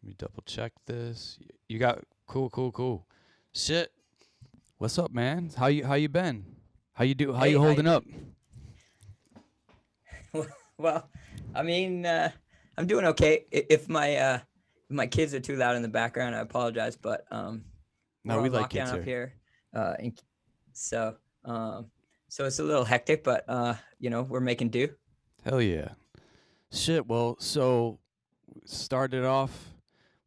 Let me double check this. You got cool. Shit. What's up, man? How you been? How Hey, you how you holding up? been? Well, I mean, I'm doing okay. If my kids are too loud in the background, I apologize. But No, we're we on like kids lockdown up here. here, and so so it's a little hectic. But we're making do. Hell yeah. Shit. Well, so started off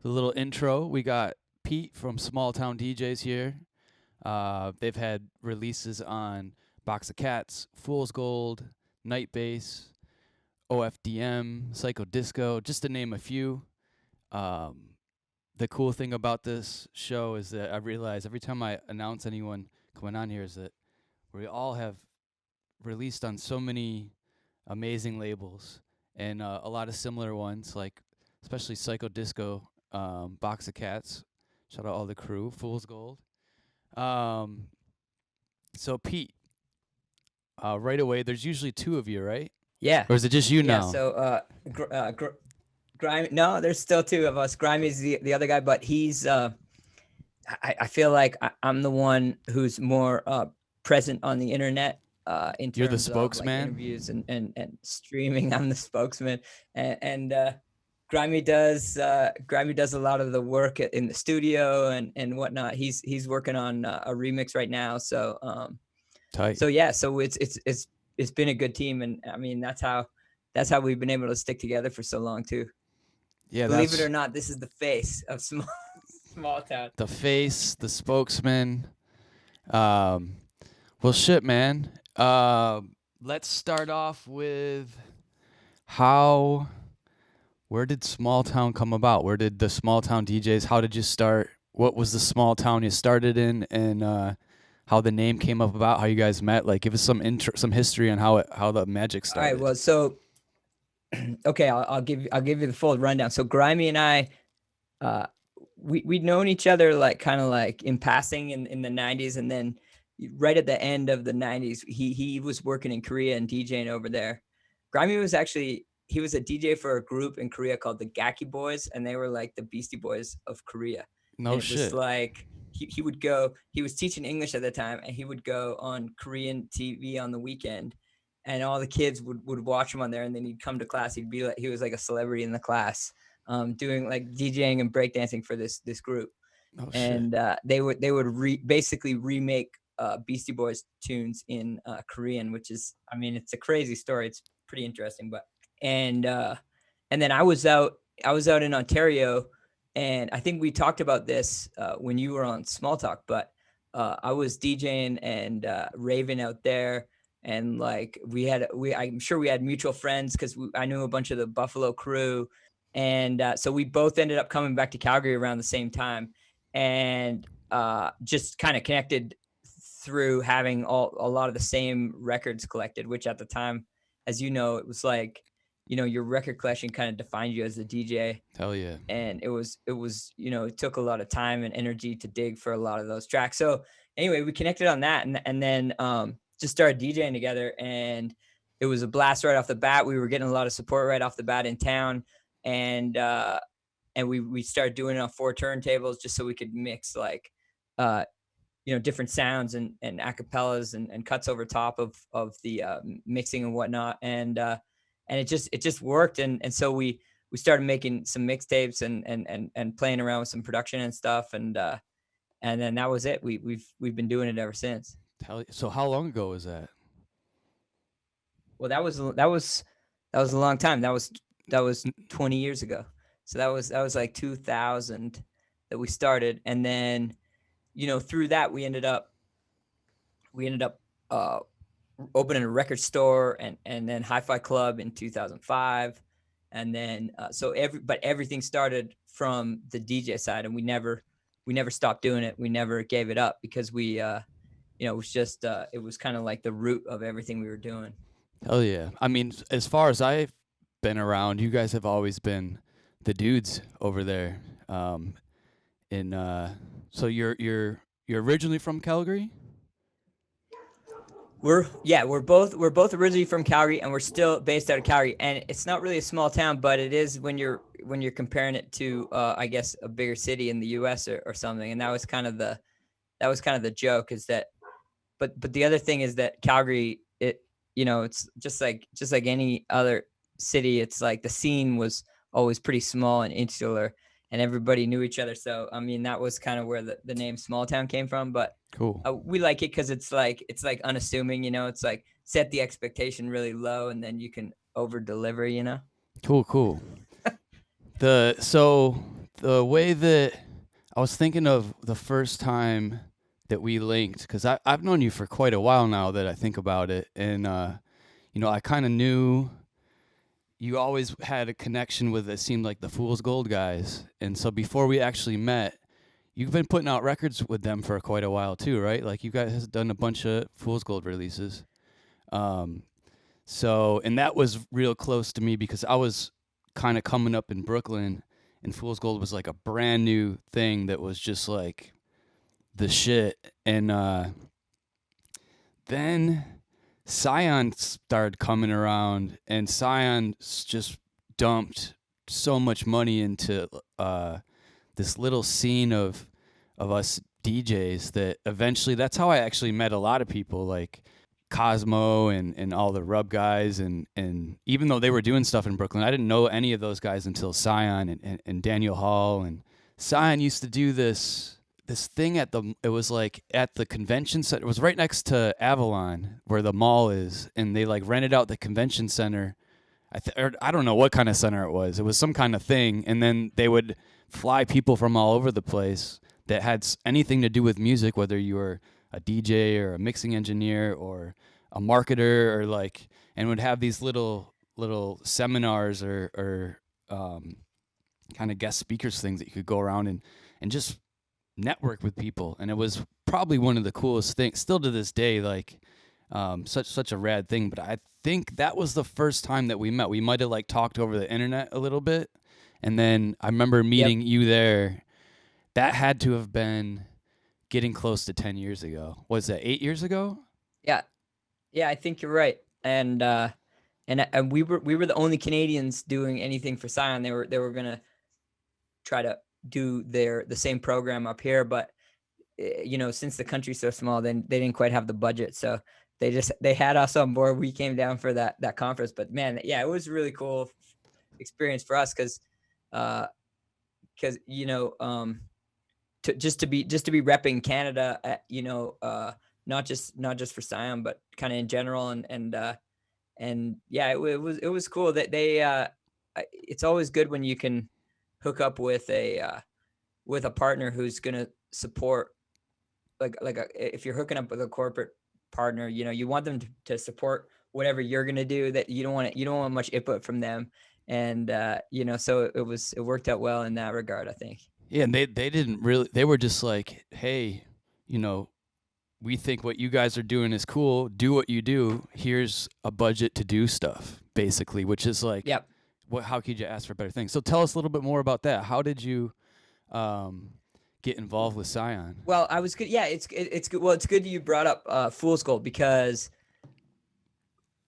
with a little intro. We got Pete from Smalltown DJs here. They've had releases on Box of Cats, Fool's Gold, Night Bass, OFDM, Psycho Disco, just to name a few. Um, the cool thing about this show is that I realize every time I announce anyone coming on here is that we all have released on so many amazing labels and a lot of similar ones, like especially Psycho Disco, Box of Cats. Shout out all the crew, Fool's Gold. Um, so Pete, right away, there's usually two of you, right? Yeah, Or is it just you yeah. now? So Grimy. No, there's still two of us. Grimy's the other guy, but he's I feel like I'm the one who's more present on the internet in You're the terms of like interviews spokesman. and streaming. I'm the spokesman, and Grimy does a lot of the work in the studio and whatnot. He's working on a remix right now. Tight. So yeah, so it's been a good team, and I mean that's how we've been able to stick together for so long too. Yeah, Believe it that's or not, this is the face of small town. the face, the spokesman. Um, well, shit, man. Let's start off with how. Where did Small Town come about? Where did the Small Town DJs? How did you start? What was the small town you started in, and how the name came up about? How you guys met? Like, give us some history on how the magic All right, started. well, so okay, I'll give you the full rundown. So Grimy and I, uh, we'd known each other like kind of like in passing in the '90s, and then right at the end of the '90s, he was working in Korea and DJing over there. Grimy was actually he was a DJ for a group in Korea called the Gaki Boys, and they were like the Beastie Boys of Korea. No And it was shit. like he would go. He was teaching English at the time, and he would go on Korean TV on the weekend, and all the kids would watch him on there, and then he'd come to class. He was like a celebrity in the class, doing like DJing and breakdancing for this group, No shit. and they would basically remake Beastie Boys tunes in Korean, which is, I mean, it's a crazy story. It's pretty interesting, but and uh, and then I was out in Ontario, and I think we talked about this when you were on Small Talk, but I was DJing and raving out there, and like I'm sure we had mutual friends because I knew a bunch of the Buffalo crew, and so we both ended up coming back to Calgary around the same time, and just kind of connected through having a lot of the same records collected, which at the time, as you know, it was like, your record collection kind of defined you as a DJ, Hell yeah. and it was it took a lot of time and energy to dig for a lot of those tracks. So anyway, we connected on that, and then just started DJing together, and it was a blast right off the bat. We were getting a lot of support right off the bat in town, and we started doing it on four turntables just so we could mix like uh different sounds and acapellas and cuts over top of the mixing and whatnot, and it just worked, and so we started making some mixtapes and playing around with some production and stuff, and then that was it. We've been doing it ever since. So how long ago was that? Well, that was a long time. That was N- 20 years ago. So that was like 2000 that we started, and then through that we ended up uh opening a record store and then Hi-Fi Club in 2005, and then but everything started from the DJ side, and we never stopped doing it. We never gave it up because it was just it was kind of like the root of everything we were doing. Hell yeah. I mean, as far as I've been around, you guys have always been the dudes over there. In so you're originally from Calgary? we're both originally from Calgary, and we're still based out of Calgary. And it's not really a small town, but it is when you're comparing it to I guess a bigger city in the U.S. or something. And that was kind of the joke, is that. But the other thing is that Calgary, it's just like any other city. It's like the scene was always pretty small and insular, and everybody knew each other. So I mean, that was kind of where the name Small Town came from. But Cool. we like it because it's like unassuming. It's like set the expectation really low, and then you can over deliver. Cool. So the way that I was thinking of the first time that we linked, because I've known you for quite a while now that I think about it, and I kind of knew you always had a connection with, it seemed like, the Fool's Gold guys, and so before we actually met, you've been putting out records with them for quite a while too, right? Like you guys have done a bunch of Fool's Gold releases. So, and that was real close to me because I was kind of coming up in Brooklyn, and Fool's Gold was like a brand new thing that was just like the shit. And then Scion started coming around, and Scion just dumped so much money into this little scene of us DJs that eventually, that's how I actually met a lot of people, like Cosmo and all the Rub guys, and even though they were doing stuff in Brooklyn, I didn't know any of those guys until Scion and Daniel Hall. And Scion used to do this thing it was like at the convention center. It was right next to Avalon where the mall is, and they like rented out the convention center. I don't know what kind of center it was. It was some kind of thing, and then they would fly people from all over the place that had anything to do with music, whether you were a DJ or a mixing engineer or a marketer, or like, and would have these little seminars or kind of guest speakers things that you could go around and just network with people. And it was probably one of the coolest things still to this day, like such a rad thing. But I think that was the first time that we met. We might have like talked over the internet a little bit, and then I remember meeting you there. That had to have been getting close to 10 years ago. Was that 8 years ago? Yeah, I think you're right. And we were the only Canadians doing anything for Scion. They were gonna try to do the same program up here, but since the country's so small, then they didn't quite have the budget, so they had us on board. We came down for that conference, but man, yeah, it was a really cool experience for us because just to be repping Canada, not just for Scion, but kind of in general, and yeah, it was cool that they. It's always good when you can hook up with a partner who's gonna support, if you're hooking up with a corporate partner, you want them to support whatever you're gonna do. That you don't want much input from them, and so it worked out well in that regard, I think. Yeah, and they didn't really. They were just like, hey, we think what you guys are doing is cool. Do what you do. Here's a budget to do stuff, basically, which is like, Yep. How could you ask for better things? So tell us a little bit more about that. How did you get involved with Scion? Well, I was good. Yeah, it's good. Well, it's good you brought up Fool's Gold, because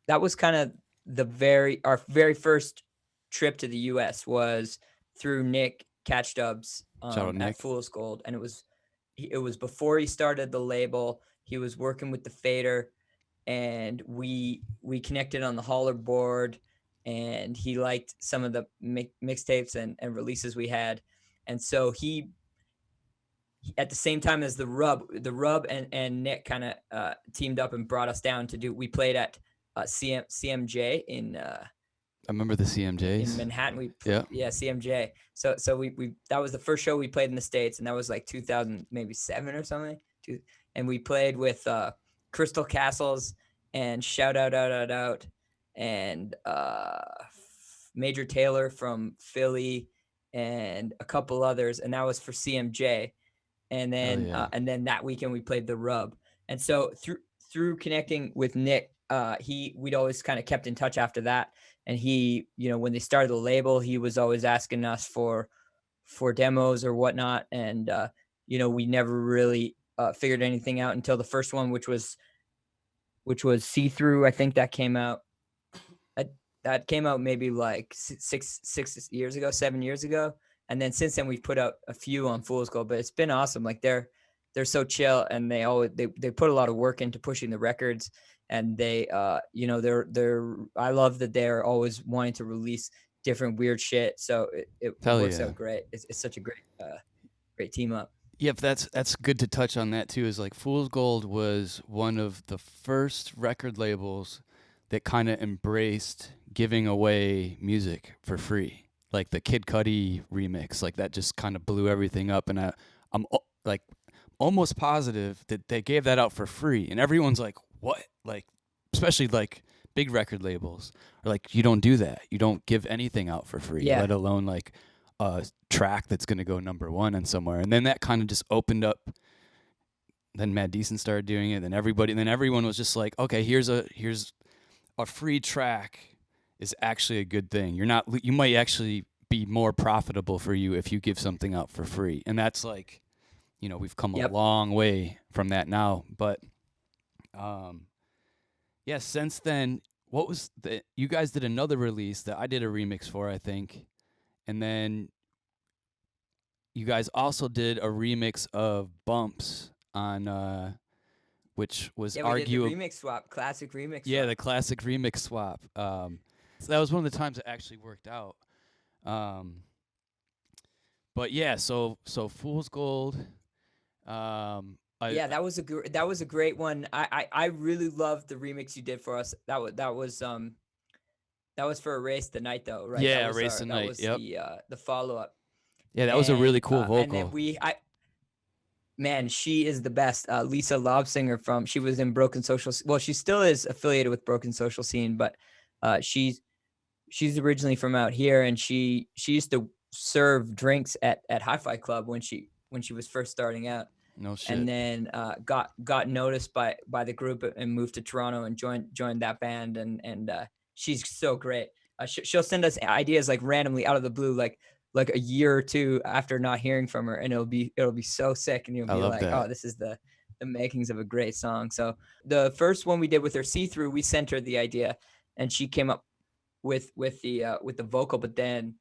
that was kind of our very first trip to the U.S. was through Nick Catchdubs at Fool's Gold, and it was before he started the label. He was working with the Fader, and we connected on the Holler board, and he liked some of the mixtapes and releases we had, and so he at the same time as the Rub and Nick kind of teamed up and brought us down to do. We played at CMJ in. I remember the CMJs in Manhattan. CMJ. So we that was the first show we played in the States, and that was like 2000, maybe 7 or something. And we played with Crystal Castles and Shout Out, and Major Taylor from Philly, and a couple others, and that was for CMJ. And then that weekend we played the Rub. And so through connecting with Nick, we'd always kind of kept in touch after that. And he, when they started the label, he was always asking us for demos or whatnot. And, we never really figured anything out until the first one, which was which was See Through. I think that came out. That came out maybe like 6 years ago, 7 years ago. And then since then we've put out a few on Fool's Gold, but it's been awesome. Like they're so chill, and they put a lot of work into pushing the records, and they they're I love that they're always wanting to release different weird shit. So it Hell works yeah. out great. It's such a great team up. Yep, that's good to touch on that too. Is like Fool's Gold was one of the first record labels that kind of embraced giving away music for free. Like the Kid Cudi remix, like that just kind of blew everything up. And I'm like almost positive that they gave that out for free, and everyone's like, "What?" Like, especially like big record labels are like, "You don't do that. You don't give anything out for free, Yeah. let alone like a track that's going to go number one and somewhere." And then that kind of just opened up. Then Mad Decent started doing it, and then everyone was just like, "Okay, here's a free track is actually a good thing. You might actually be more profitable for you if you give something out for free." And that's like, we've come a long way from that now. But yeah, since then, you guys did another release that I did a remix for, I think. And then you guys also did a remix of Bumps on which was we did the remix swap, classic remix yeah, swap. the classic remix swap. So that was one of the times it actually worked out. But yeah, so Fool's Gold. That was a great one. I really loved the remix you did for us. That was for Erase the Night though, right? Yeah, Erase the Night. That was yep. the follow up. Yeah, that was a really cool vocal. And then man, she is the best. Lisa Lobsinger she was in Broken Social. Well, she still is affiliated with Broken Social Scene, but she's originally from out here, and she used to serve drinks at Hi-Fi Club when she was first starting out. No shit. And then got noticed by the group and moved to Toronto and joined that band, and she's so great. She'll send us ideas like randomly out of the blue, like a year or two after not hearing from her, and it'll be so sick, and you'll be like, that. "Oh, this is the makings of a great song." So the first one we did with her, See Through, we sent her the idea, and she came up with the vocal, but then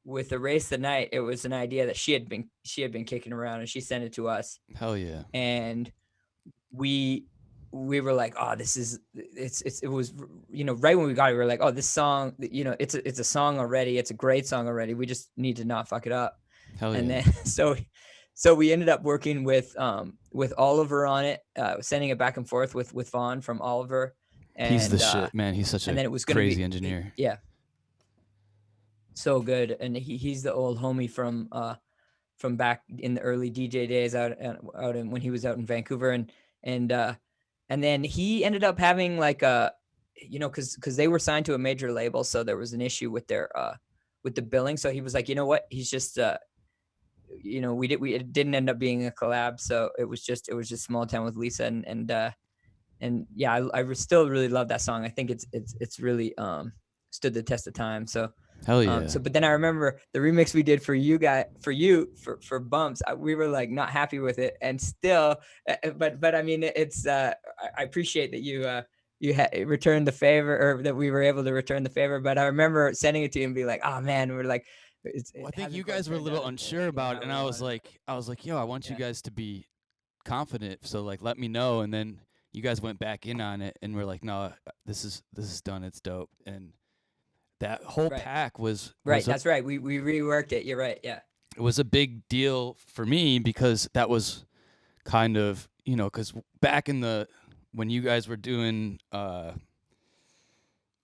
with Erase the Night, it was an idea that she had been kicking around, and she sent it to us. Hell yeah. And we were like, "Oh, it was, right when we got it, we were like, "Oh, this song, it's a song already. It's a great song already. We just need to not fuck it up." Hell yeah. And then so we ended up working with Oliver on it, sending it back and forth with Vaughn from Oliver. And he's the shit, man. He's such a crazy engineer. Yeah. So good. And he's the old homie from back in the early DJ days out in, when he was out in Vancouver, and then he ended up having like because they were signed to a major label, so there was an issue with their with the billing. So he was like, you know what, he's just it didn't end up being a collab, so it was just Smalltown with Lisa, and yeah, I still really love that song. I think it's really stood the test of time. So hell yeah. But then I remember the remix we did for Bumps. We were like not happy with it, and still, but I mean, it's I appreciate that you returned the favor, or that we were able to return the favor. But I remember sending it to you and be like, "Oh man," we're like, I think you guys were a little unsure about it, and I was like, "Yo, I want you guys to be confident, so like let me know." And then you guys went back in on it, and we're like, "No, this is done. It's dope." And that whole pack was right. That's right. We reworked it. You're right. Yeah. It was a big deal for me because that was kind of, because back in when you guys were doing, or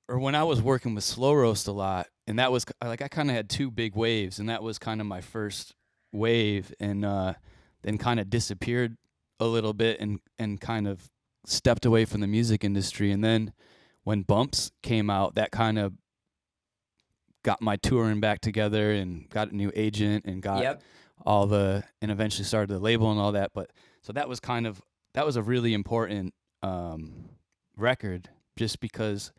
when I was working with Slow Roast a lot, and that was like, I kind of had two big waves, and that was kind of my first wave, and then kind of disappeared a little bit and kind of stepped away from the music industry. And then when Bumps came out, that kind of got my touring back together and got a new agent and got and eventually started the label and all that. But so that was a really important record, just because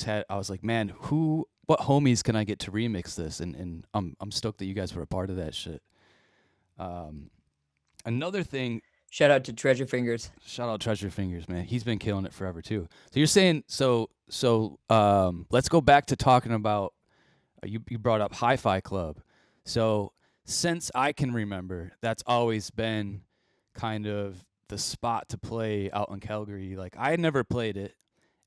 I was like, man, what homies can I get to remix this? And I'm stoked that you guys were a part of that shit. Another thing. Shout out to Treasure Fingers. Shout out Treasure Fingers, man. He's been killing it forever too. So you're saying let's go back to talking about you brought up Hi-Fi Club. So since I can remember, that's always been kind of the spot to play out in Calgary. Like I had never played it.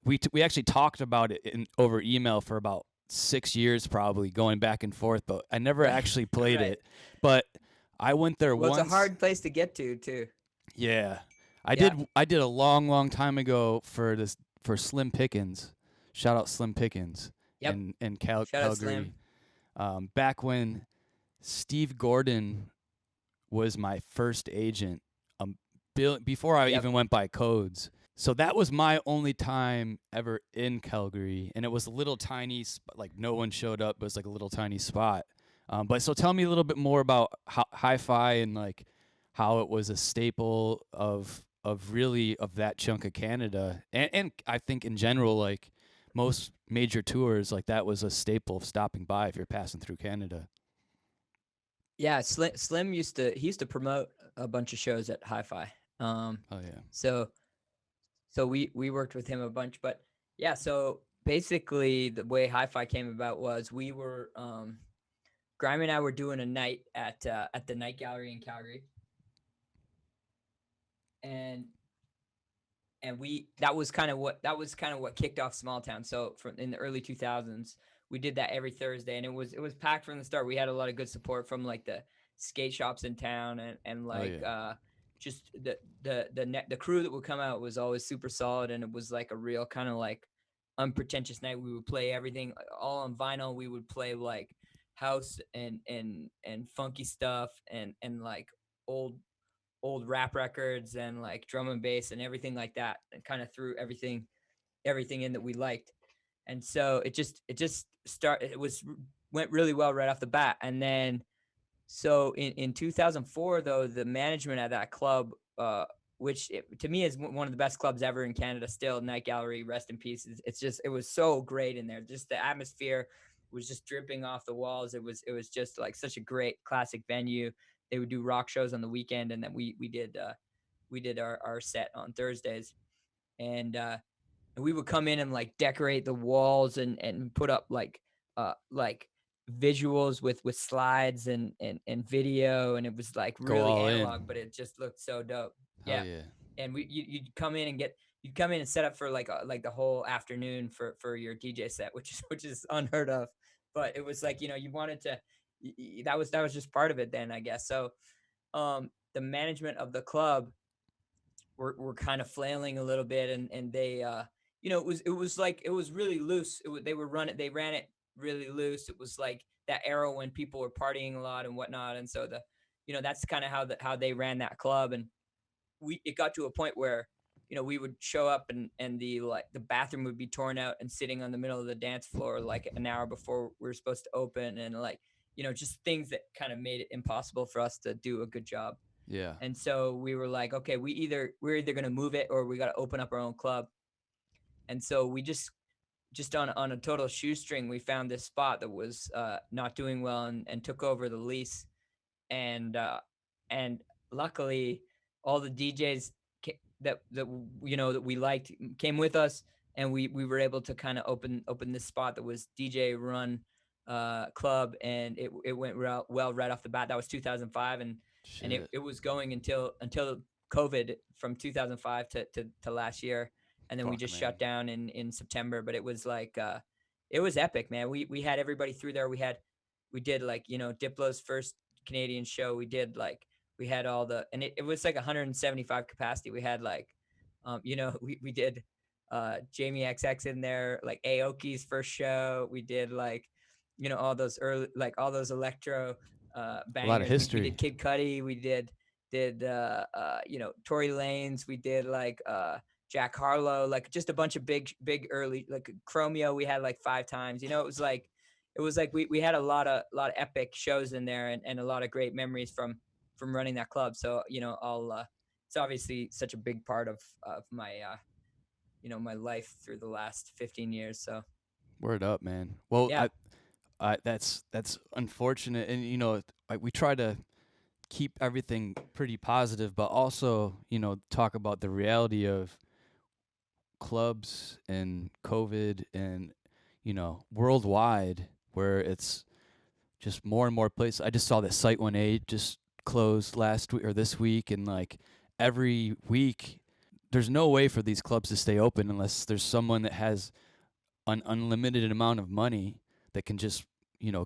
We actually talked about it over email for about 6 years probably going back and forth, but I never actually played Right. it. But I went there Well, it's a once. hard place to get to too. Yeah. I Yeah. did I did a long time ago for Slim Pickens. Shout out Slim Pickens Yep. in Shout out Calgary. Slim. Back when Steve Gordon was my first agent, before I Yep. even went by codes. So that was my only time ever in Calgary, and it was a little tiny, like no one showed up. It was like a little tiny spot. But so tell me a little bit more about hi-fi and like how it was a staple of really of that chunk of Canada, and I think in general like most major tours, like that was a staple of stopping by if you're passing through Canada. Yeah, Slim used to promote a bunch of shows at Hi-Fi. Oh yeah. So we worked with him a bunch, but yeah, so basically the way Hi-Fi came about was we were Grimy and I were doing a night at the Night Gallery in Calgary, and we that was kind of what kicked off Smalltown. So from in the early 2000s, we did that every Thursday, and it was packed from the start. We had a lot of good support from like the skate shops in town, and Oh like yeah. just the crew that would come out was always super solid, and it was like a real kind of like unpretentious night. We would play everything all on vinyl. We would play like house and funky stuff and like old rap records and like drum and bass and everything like that, and kind of threw everything in that we liked. And so it went really well right off the bat. And then so in 2004 though, the management at that club, which to me is one of the best clubs ever in Canada still, Night Gallery, rest in peace. It was so great in there. Just the atmosphere was just dripping off the walls. It was just like such a great classic venue. They would do rock shows on the weekend, and then we did our set on Thursdays, and we would come in and like decorate the walls and put up like visuals with slides and video, and it was like Go really all analog, in. but it just looked so dope. Hell Yeah. yeah. And you'd come in and set up for like the whole afternoon for your DJ set, which is unheard of. But it was like, you wanted to that was just part of it then, I guess. So the management of the club were kind of flailing a little bit, and they it was really loose. They ran it really loose. It was like that era when people were partying a lot and whatnot, and so that's kind of how they ran that club. And it got to a point where we would show up, and the bathroom would be torn out and sitting on the middle of the dance floor like an hour before we were supposed to open, and like just things that kind of made it impossible for us to do a good job. Yeah. And so we were like, okay, we're either going to move it or we got to open up our own club. And so we just on a total shoestring, we found this spot that was not doing well, and took over the lease. And uh and luckily all the DJs that we liked came with us, and we were able to kind of open this spot that was DJ run club, and it went well right off the bat. That was 2005, and Shit. it was going until COVID from 2005 to last year, and then we Fuck just man. shut down in September. But it was like it was epic, man. We had everybody through there. We did like Diplo's first Canadian show. We had all and it was like 175 capacity. We had like we did Jamie XX in there, like Aoki's first show. We did like all those electro A lot of bangers. We history. did Kid Cudi. We did Tory Lanez. We did like Jack Harlow, like just a bunch of big early, like Chromeo. We had like 5 times. It was like we had a lot of epic shows in there, and a lot of great memories from running that club. So I'll it's obviously such a big part of my my life through the last 15 years. So Word up, man. Well, yeah. that's unfortunate, and like we try to keep everything pretty positive, but also, talk about the reality of clubs and COVID and, worldwide, where it's just more and more places. I just saw that Site 1A just closed last week or this week, and like every week, there's no way for these clubs to stay open unless there's someone that has an unlimited amount of money that can just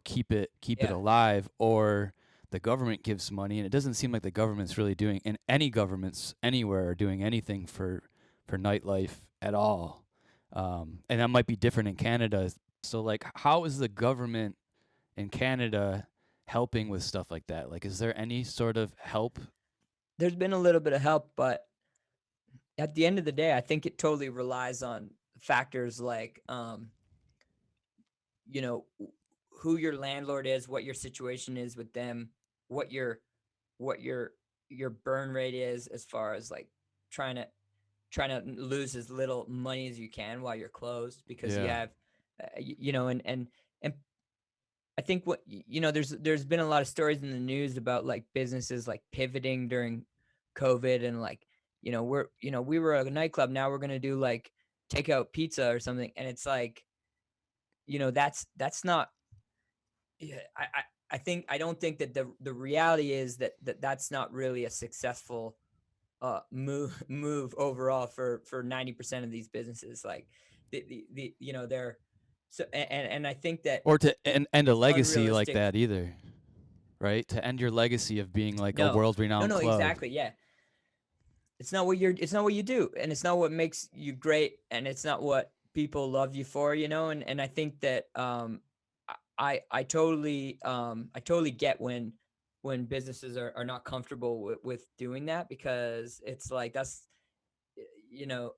keep it Yeah. alive, or the government gives money. And it doesn't seem like the government's really doing, and any governments anywhere are doing anything for nightlife at all. And that might be different in Canada. So like, how is the government in Canada helping with stuff like that? Like, is there any sort of help? There's been a little bit of help, but at the end of the day, I think it totally relies on factors like, you know, who your landlord is, what your situation is with them, what your what your burn rate is, as far as like trying to lose as little money as you can while you're closed, because you Yeah. have, and I think there's been a lot of stories in the news about like businesses like pivoting during COVID, and like, we were a nightclub, now we're gonna do like takeout pizza or something, and it's like, that's not. Yeah, I don't think that the reality is that's not really a successful move overall for 90% of these businesses. Like, they're, so, and I think that Or to end a it's legacy like unrealistic. that either, right? To end your legacy of being like a No, world no, renowned no, club. exactly. Yeah. It's not what you do, and it's not what makes you great, and it's not what people love you for, and I think that, I totally get when businesses are not comfortable with doing that, because it's like, that's, you know,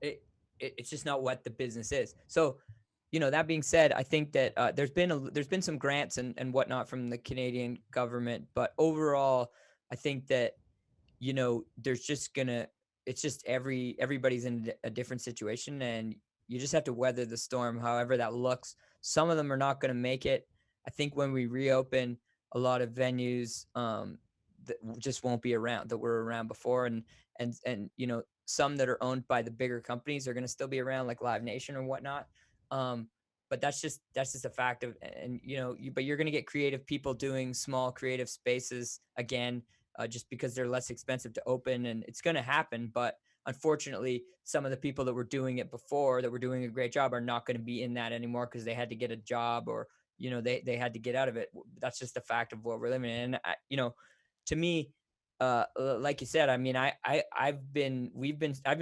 it, it's just not what the business is. So, that being said, I think that, there's been some grants and whatnot from the Canadian government, but overall, I think that, there's just gonna it's just everybody's in a different situation, and you just have to weather the storm, however that looks. Some of them are not gonna make it. I think when we reopen, a lot of venues, that just won't be around, that were around before, and some that are owned by the bigger companies are gonna still be around, like Live Nation or whatnot. Um, but that's just a fact of, and but you're gonna get creative people doing small creative spaces again, just because they're less expensive to open, and it's going to happen. But unfortunately, some of the people that were doing it before, that were doing a great job, are not going to be in that anymore, because they had to get a job, or they had to get out of it. That's just a fact of what we're living in. And to me, like you said, I mean, I've been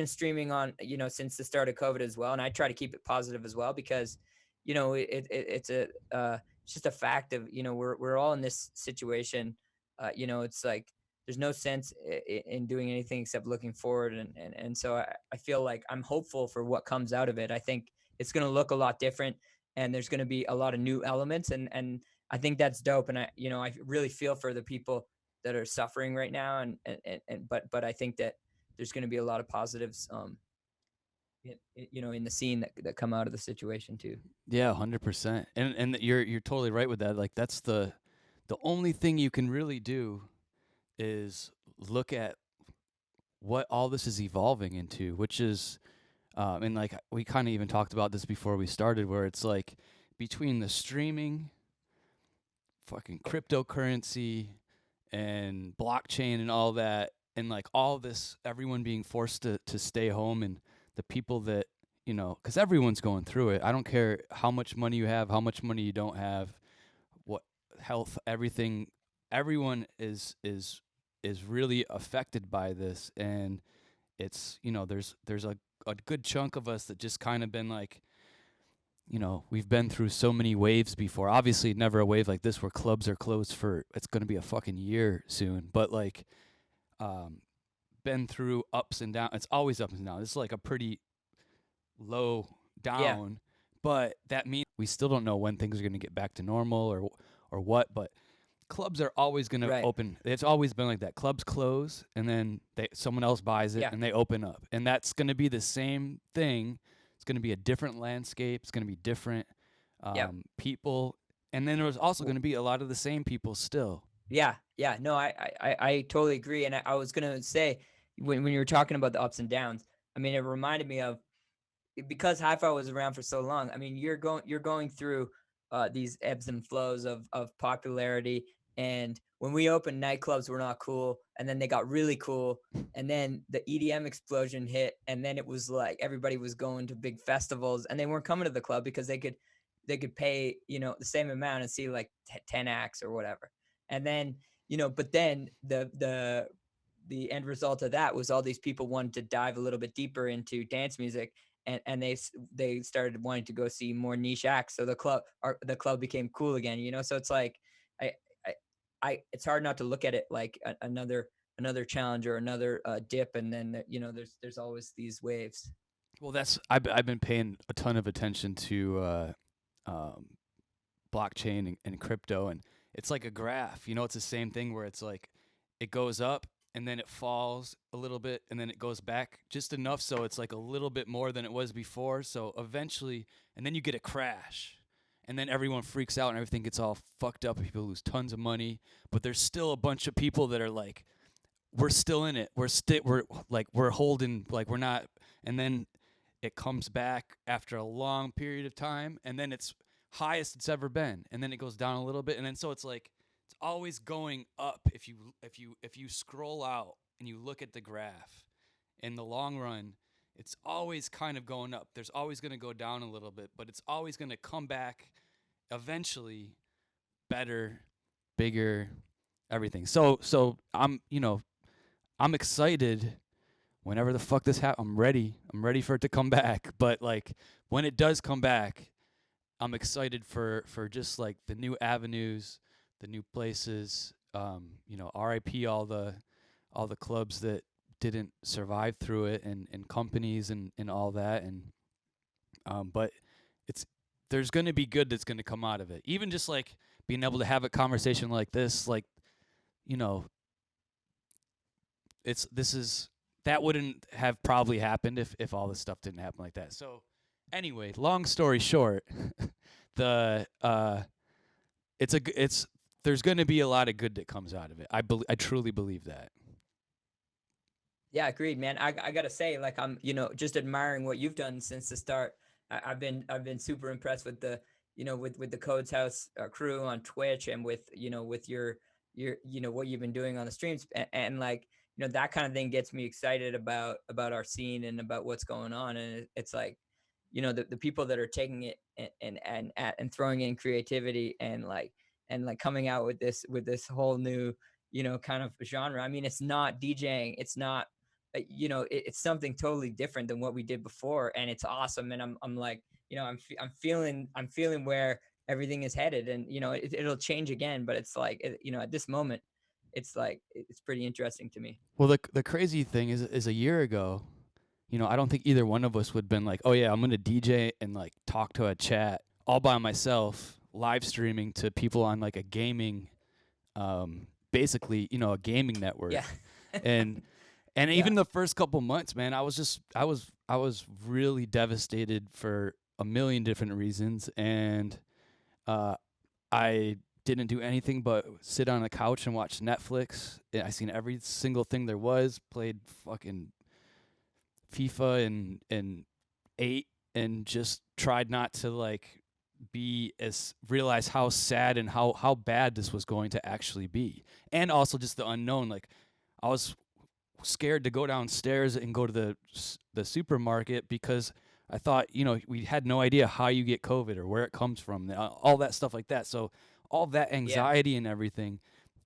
streaming on, since the start of COVID as well, and I try to keep it positive as well, because it's just a fact of, we're all in this situation. It's like, there's no sense in doing anything except looking forward, and so I feel like I'm hopeful for what comes out of it. I think it's going to look a lot different, and there's going to be a lot of new elements, and I think that's dope. And I really feel for the people that are suffering right now, but I think that there's going to be a lot of positives, in the scene that come out of the situation too. Yeah, 100%. And you're totally right with that. Like, that's the only thing you can really do is look at what all this is evolving into, which is, and like we kind of even talked about this before we started, where it's like between the streaming, fucking cryptocurrency, and blockchain and all that, and like all this, everyone being forced to stay home, and the people that, because everyone's going through it. I don't care how much money you have, how much money you don't have, what health, everything, everyone is really affected by this. And it's, there's a good chunk of us that just kind of been like, we've been through so many waves before. Obviously, never a wave like this where clubs are closed for, it's going to be a fucking year soon. But like, um, been through ups and downs. It's always up and down. This is like a pretty low Yeah, down, but that means we still don't know when things are going to get back to normal, or what. But clubs are always going to right. open. It's always been like that. Clubs close, and then someone else buys it, Yeah, and they open up, and that's going to be the same thing. It's going to be a different landscape. It's going to be different yeah. people, and then there's also W- going to be a lot of the same people still. Yeah, Yeah, no, I totally agree. And I was gonna say, when you were talking about the ups and downs, I mean, it reminded me of, because hi-fi was around for so long. I mean, you're going through these ebbs and flows of popularity. And when we opened, nightclubs were not cool, and then they got really cool, and then the EDM explosion hit, and then it was like everybody was going to big festivals, and they weren't coming to the club because they could pay, the same amount and see like 10 acts or whatever. And then, but then the end result of that was all these people wanted to dive a little bit deeper into dance music, and they started wanting to go see more niche acts. So the club became cool again. So it's like, I I, it's hard not to look at it like another challenge or another dip, and then there's always these waves. Well, I've been paying a ton of attention to um, blockchain and crypto, and it's like a graph. It's the same thing where it's like it goes up and then it falls a little bit and then it goes back just enough so it's like a little bit more than it was before. So eventually, and then you get a crash. And then everyone freaks out and everything gets all fucked up and people lose tons of money. But there's still a bunch of people that are like, we're still in it. We're holding, like we're not. And then it comes back after a long period of time, and then it's highest it's ever been, and then it goes down a little bit, and then so it's like it's always going up. If you scroll out and you look at the graph, in the long run, it's always kind of going up. There's always going to go down a little bit, but it's always going to come back eventually, better, bigger, everything. So I'm excited whenever the fuck this happens. I'm ready for it to come back. But like when it does come back, I'm excited for just like the new avenues, the new places. RIP all the clubs that didn't survive through it, and companies and all that. And but it's there's gonna be good that's gonna come out of it. Even just like being able to have a conversation like this, like, you know, it's this is that wouldn't have probably happened if all this stuff didn't happen like that. So anyway, long story short, the it's there's going to be a lot of good that comes out of it. I truly believe that. Yeah, agreed, man. I gotta say, like, I'm, just admiring what you've done since the start. I've been super impressed with with the Codes House crew on Twitch, and with your what you've been doing on the streams, and like, that kind of thing gets me excited about our scene and about what's going on. And it's like, the people that are taking it and throwing in creativity, and like coming out with this whole new, kind of genre. I mean, it's not DJing, it's not, it's something totally different than what we did before, and it's awesome. And I'm like, I'm feeling where everything is headed, and it'll change again, but it's like, at this moment, it's like, it's pretty interesting to me. Well, the crazy thing is a year ago, I don't think either one of us would have been like, "Oh yeah, I'm going to DJ and like talk to a chat all by myself, live streaming to people on like a gaming basically, a gaming network." Yeah. And and Yeah. even the first couple months, man, I was really devastated for a million different reasons, and uh, I didn't do anything but sit on the couch and watch Netflix. I seen every single thing there was, played fucking FIFA and ate, and just tried not to like realize how sad and how bad this was going to actually be, and also just the unknown. Like I was scared to go downstairs and go to the supermarket because I thought, we had no idea how you get COVID or where it comes from, all that stuff like that. So all that Yeah. anxiety and everything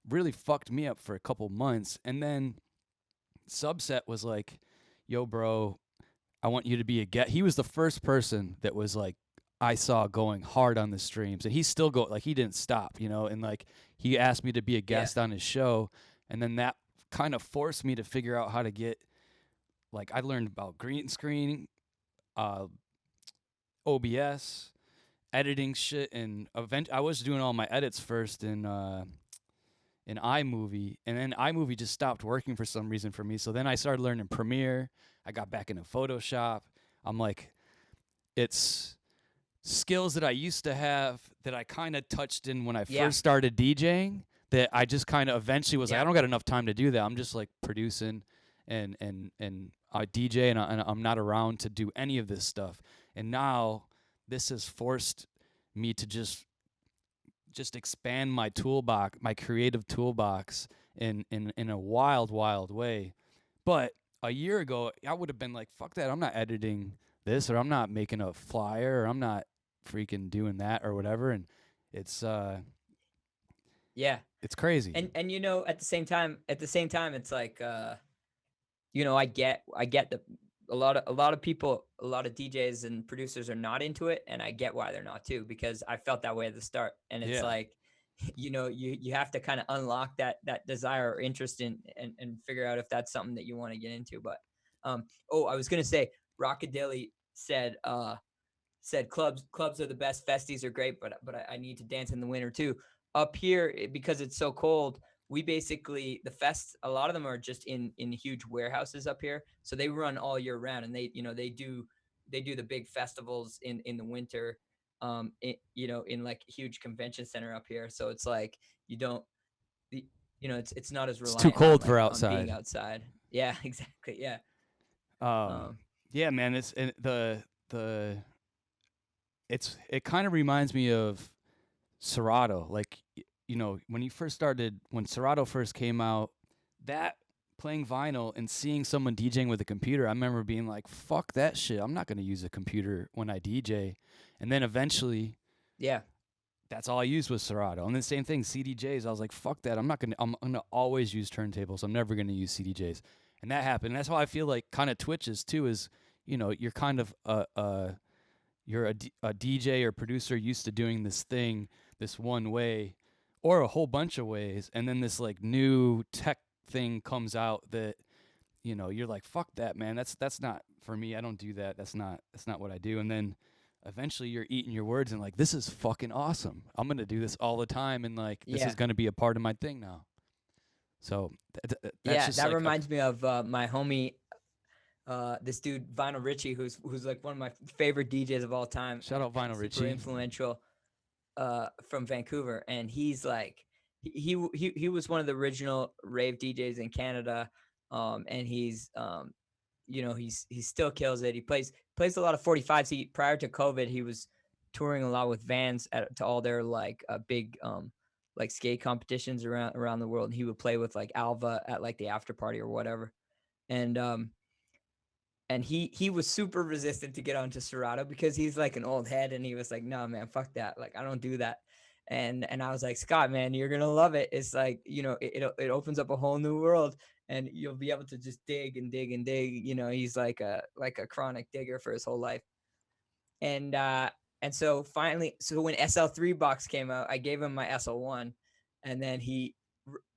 really fucked me up for a couple months. And then Subset was like, "Yo, bro, I want you to be a guest." He was the first person that was like, I saw going hard on the streams, and he's still like he didn't stop, and like he asked me to be a Yeah. guest on his show, and then that kind of forced me to figure out how to get, like, I learned about green screen, uh, OBS, editing shit, and I was doing all my edits first in iMovie, and then iMovie just stopped working for some reason for me. So then I started learning Premiere. I got back into Photoshop. I'm like, it's skills that I used to have that I kind of touched in when I Yeah. first started DJing that I just kind of eventually was like, Yeah. I don't got enough time to do that. I'm just like producing and I DJ and I'm not around to do any of this stuff. And now this has forced me to just expand my toolbox, my creative toolbox in a wild way. But a year ago, I would have been like, fuck that. I'm not editing this, or I'm not making a flyer, or I'm not freaking doing that or whatever. And it's Yeah. it's crazy. And at the same time, it's like I get that a lot of people, a lot of DJs and producers are not into it, and I get why they're not too, because I felt that way at the start. And it's Yeah. like, you have to kind of unlock that desire or interest in, and figure out if that's something that you want to get into. But I was gonna say, Rockadilly said clubs are the best, festies are great, but I need to dance in the winter too. Up here, because it's so cold, we basically, the fests, a lot of them are just in huge warehouses up here, so they run all year round, and they do the big festivals in the winter, in like huge convention center up here. So it's like, you don't the- it's not as It's too reliant on cold for like on being outside. outside. Yeah, exactly. Yeah. Um, um yeah, man. It's the it kind of reminds me of Serato. Like when Serato first came out, that playing vinyl and seeing someone DJing with a computer, I remember being like, "Fuck that shit! I'm not gonna use a computer when I DJ." And then eventually, yeah. that's all I used was Serato. And the same thing, CDJs. I was like, "Fuck that! I'm gonna always use turntables. I'm never gonna use CDJs." And that happened. And that's how I feel like kind of Twitch is too. Is you're kind of a DJ or producer used to doing this thing this one way or a whole bunch of ways, and then this like new tech thing comes out that you're like, fuck that, man, that's not for me. I don't do that. That's not what I do. And then eventually you're eating your words and like, this is fucking awesome. I'm gonna do this all the time, and like this Yeah. is gonna be a part of my thing now. So that's Yeah, just that like reminds me of my homie, this dude Vinyl Richie, who's like one of my favorite DJs of all time, shout out Vinyl super Richie. influential, from Vancouver. And he's like, he was one of the original rave DJs in Canada, and he still kills it. He plays a lot of 45s. Prior to COVID, he was touring a lot with Vans to all their like big like skate competitions around the world. And he would play with like Alva at like the after party or whatever. And he was super resistant to get onto Serato because he's like an old head, and he was like, "No, man, fuck that. Like, I don't do that." And I was like, "Scott, man, you're gonna love it. It's like, it opens up a whole new world, and you'll be able to just dig and dig and dig." He's like a chronic digger for his whole life. And so finally, when SL3 box came out, I gave him my SL1, and then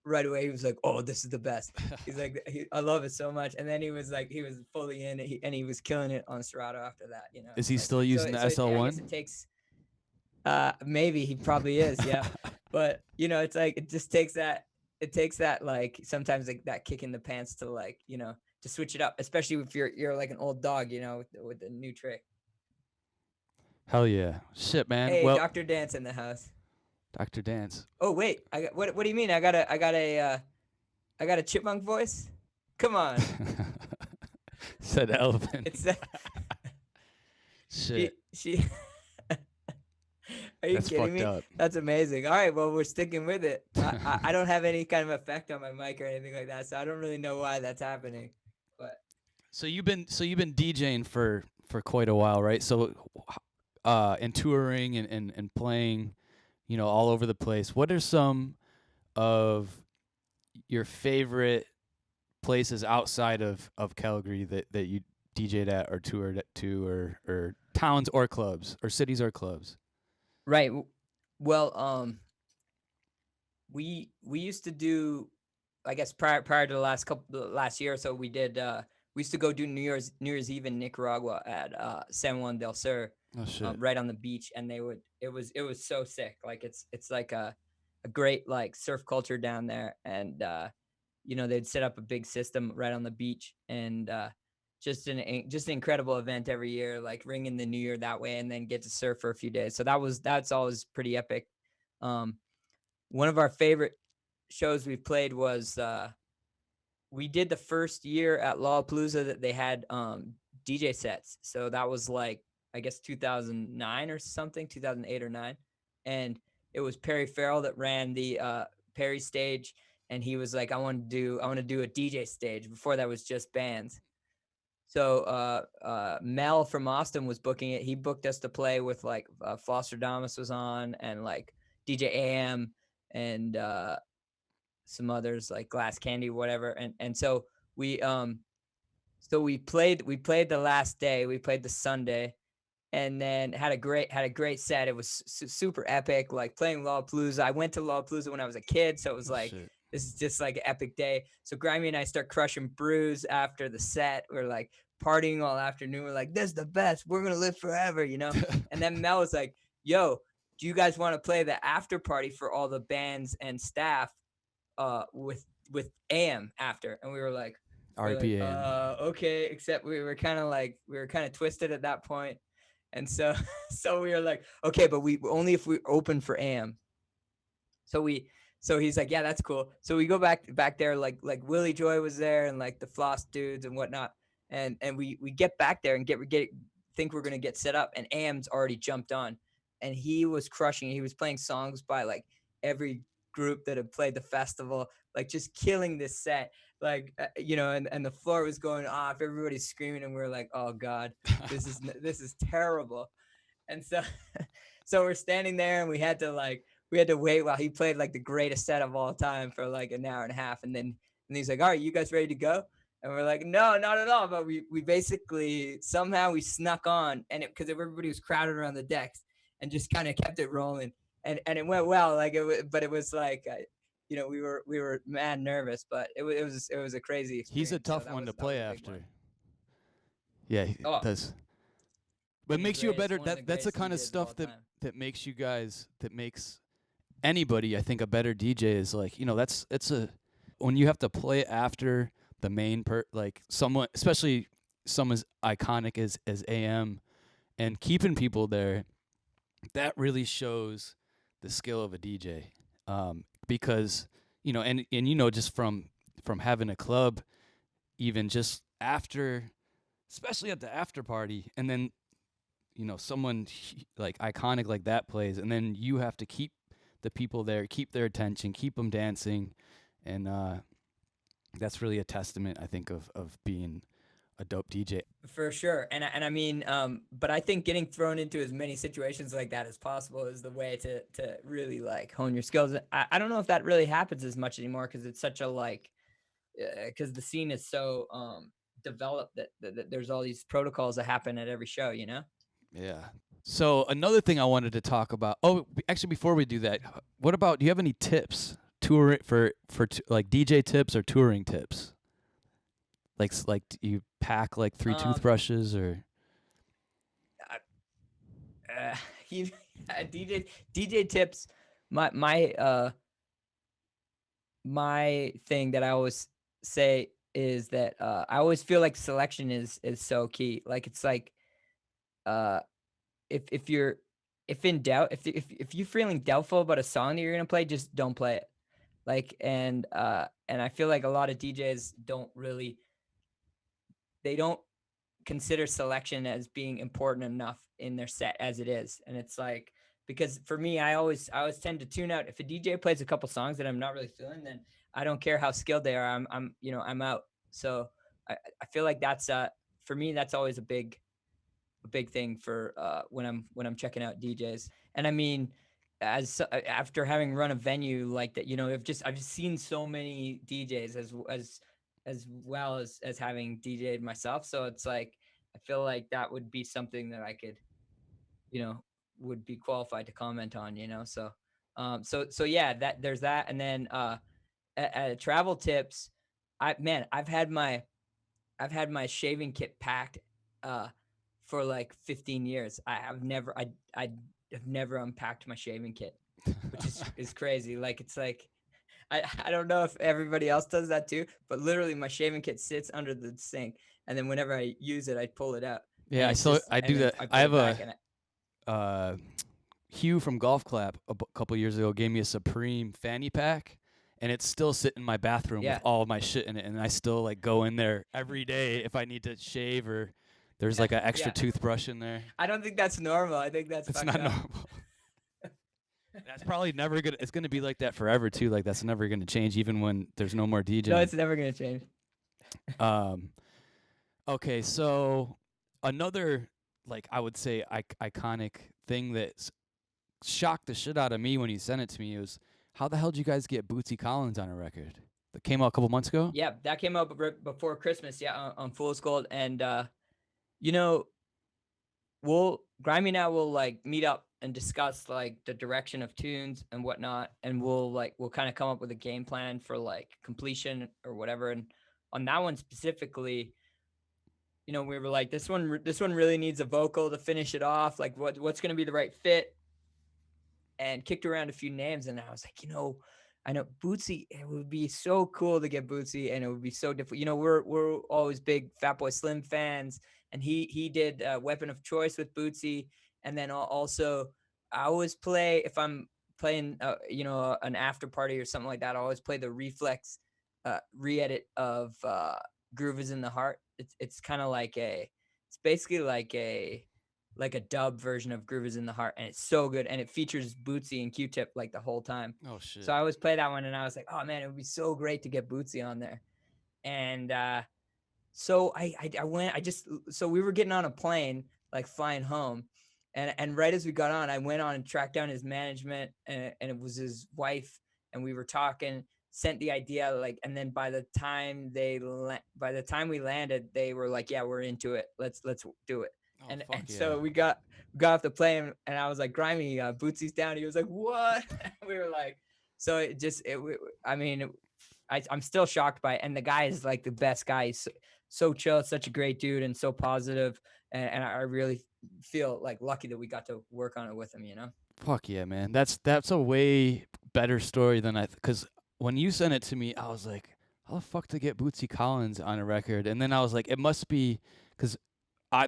right away he was like, "Oh, this is the best." He's like, "I love it so much." And then he was like, he was fully in it, and he was killing it on Serato after that. Is he Like, still using the I guess SL1? it takes. Maybe he probably is, yeah. But it's like, it just takes that. It takes that, like, sometimes like that kick in the pants to, like, to switch it up, especially if you're like an old dog, with the new trick. Hell yeah. Shit, man. Hey, Well, Dr. Dance in the house. Dr. Dance. Oh wait, what do you mean? I got a chipmunk voice? Come on. Said elephant. It's that Shit. she Are you That's kidding fucked me? up. That's amazing. All right, well, we're sticking with it. I don't have any kind of effect on my mic or anything like that, so I don't really know why that's happening. But So you've been DJing for quite a while, right? So and touring and playing, all over the place. What are some of your favorite places outside of Calgary that you DJ'd at or toured to, or towns or clubs or cities or clubs? right. Well, we used to do, I guess, prior to the last year or so, we used to go do New Year's Eve in Nicaragua at San Juan del Sur, Oh shit. right on the beach. And it was so sick. Like, it's like a great like surf culture down there. And they'd set up a big system right on the beach, and just an incredible event every year, like ringing the new year that way, and then get to surf for a few days. So that's always pretty epic. One of our favorite shows we played was we did the first year at Lollapalooza that they had DJ sets. So that was like, I guess 2009 or something, 2008 or 9. And it was Perry Farrell that ran the Perry stage, and he was like, I want to do a DJ stage. Before that was just bands. So Mel from Austin was booking it. He booked us to play with like Foster Damas was on, and like DJ AM, and some others like Glass Candy, whatever. And so we played the last day. We played the Sunday, and then had a great set. It was super epic. Like playing Lollapalooza. I went to Lollapalooza when I was a kid, so it was like, Shit. this is just like an epic day. So Grimy and I start crushing brews after the set. We're like partying all afternoon. We're like, this is the best. We're gonna live forever, you know. And then Mel was like, yo, do you guys want to play the after party for all the bands and staff with AM after? And we were like, RPA. okay, except we were kind of twisted at that point. And so so we were like, okay, but we only if we open for AM. So he's like, yeah, that's cool. So we go back there, like Willie Joy was there, and like the Floss dudes and whatnot. And we get back there and think we're gonna get set up, and AM's already jumped on, and he was crushing. He was playing songs by like every group that had played the festival, like just killing this set. Like and the floor was going off, everybody's screaming, and we were like, oh god, this is terrible. And so so we're standing there, and we had to wait while he played like the greatest set of all time for like an hour and a half, and he's like, all right, you guys ready to go? And we're like, no, not at all. But we basically somehow we snuck on, and because everybody was crowded around the decks, and just kind of kept it rolling, and it went well. Like but it was like we were mad nervous, but it was a crazy experience. He's a tough one to play after. Yeah, he does. But it makes you a better. That's the kind of stuff that makes you guys, that makes anybody, I think, a better DJ. Is like, it's a when you have to play after the main like someone, especially someone as iconic as AM, and keeping people there, that really shows the skill of a DJ. Because and just from having a club, even just after, especially at the after party, and then someone like iconic like that plays, and then you have to keep the people there, keep their attention, keep them dancing, and that's really a testament, I think, of being a dope DJ. For sure. And I mean, but I think getting thrown into as many situations like that as possible is the way to really like hone your skills. I don't know if that really happens as much anymore, because it's such a because the scene is so developed that there's all these protocols that happen at every show, Yeah. So another thing I wanted to talk about. Oh, actually, before we do that, what about? Do you have any tips for like DJ tips or touring tips? Like you pack like 3 toothbrushes or? DJ tips. My thing that I always say is that I always feel like selection is so key. Like it's like if you're in doubt, if you're feeling doubtful about a song that you're gonna play, just don't play it. Like and I feel like a lot of DJs don't consider selection as being important enough in their set as it is. And it's like, because for me, I always tend to tune out. If a DJ plays a couple songs that I'm not really feeling, then I don't care how skilled they are, I'm out. So I feel like that's for me, that's always a big thing for when I'm checking out DJs. And I mean, after having run a venue like that, I've just seen so many DJs as well as having DJ'd myself. So it's like, I feel like that would be something that I could, would be qualified to comment on, so so yeah, that there's that. And then travel tips, I've had my shaving kit packed for like 15 years. I have never unpacked my shaving kit, which is crazy. Like, it's like, I don't know if everybody else does that too, but literally my shaving kit sits under the sink, and then whenever I use it, I pull it out. Yeah, I do that. I have a Hugh from Golf Clap a couple years ago gave me a Supreme fanny pack, and it's still sitting in my bathroom with Yeah. all my shit in it, and I still like go in there every day if I need to shave or there's like an extra Yeah. toothbrush in there. I don't think that's normal. I think that's It's fucked not up. normal. That's probably never gonna. It's gonna be like that forever too. Like that's never gonna change, even when there's no more DJing. No, it's never gonna change. Um. Okay, so another like I would say iconic thing that shocked the shit out of me when you sent it to me was how the hell did you guys get Bootsy Collins on a record that came out a couple months ago? Yeah, that came out before Christmas. Yeah, on Fool's Gold, and you know, Grimy and I will like meet up and discuss like the direction of tunes and whatnot, and we'll kind of come up with a game plan for like completion or whatever. And on that one specifically, we were like, this one really needs a vocal to finish it off. Like, what's gonna be the right fit? And kicked around a few names, and I was like, I know Bootsy. It would be so cool to get Bootsy, and it would be so different. We're always big Fatboy Slim fans, and he did Weapon of Choice with Bootsy, and then also I always play if I'm playing an after party or something like that. I always play the Reflex re-edit of Groove Is in the Heart. It's kind of like it's basically like a dub version of Groove Is in the Heart, and it's so good, and it features Bootsy and Q-Tip like the whole time. Oh shit! So I always play that one, and I was like, oh man, it would be so great to get Bootsy on there. And so I went. So we were getting on a plane, like flying home, and right as we got on, I went on and tracked down his management, and it was his wife, and we were talking. Sent the idea, like, and then by the time we landed, they were like, yeah, we're into it. Let's do it. Oh, and fuck yeah. So we got off the plane, and I was like, Grimy, Bootsy's down. He was like, what? We were like, so I'm still shocked by it. And the guy is like the best guy. He's so chill, such a great dude, and so positive. And I really feel like lucky that we got to work on it with him, Fuck yeah, man. That's a way better story than because when you sent it to me, I was like, how the fuck to get Bootsy Collins on a record? And then I was like, it must be because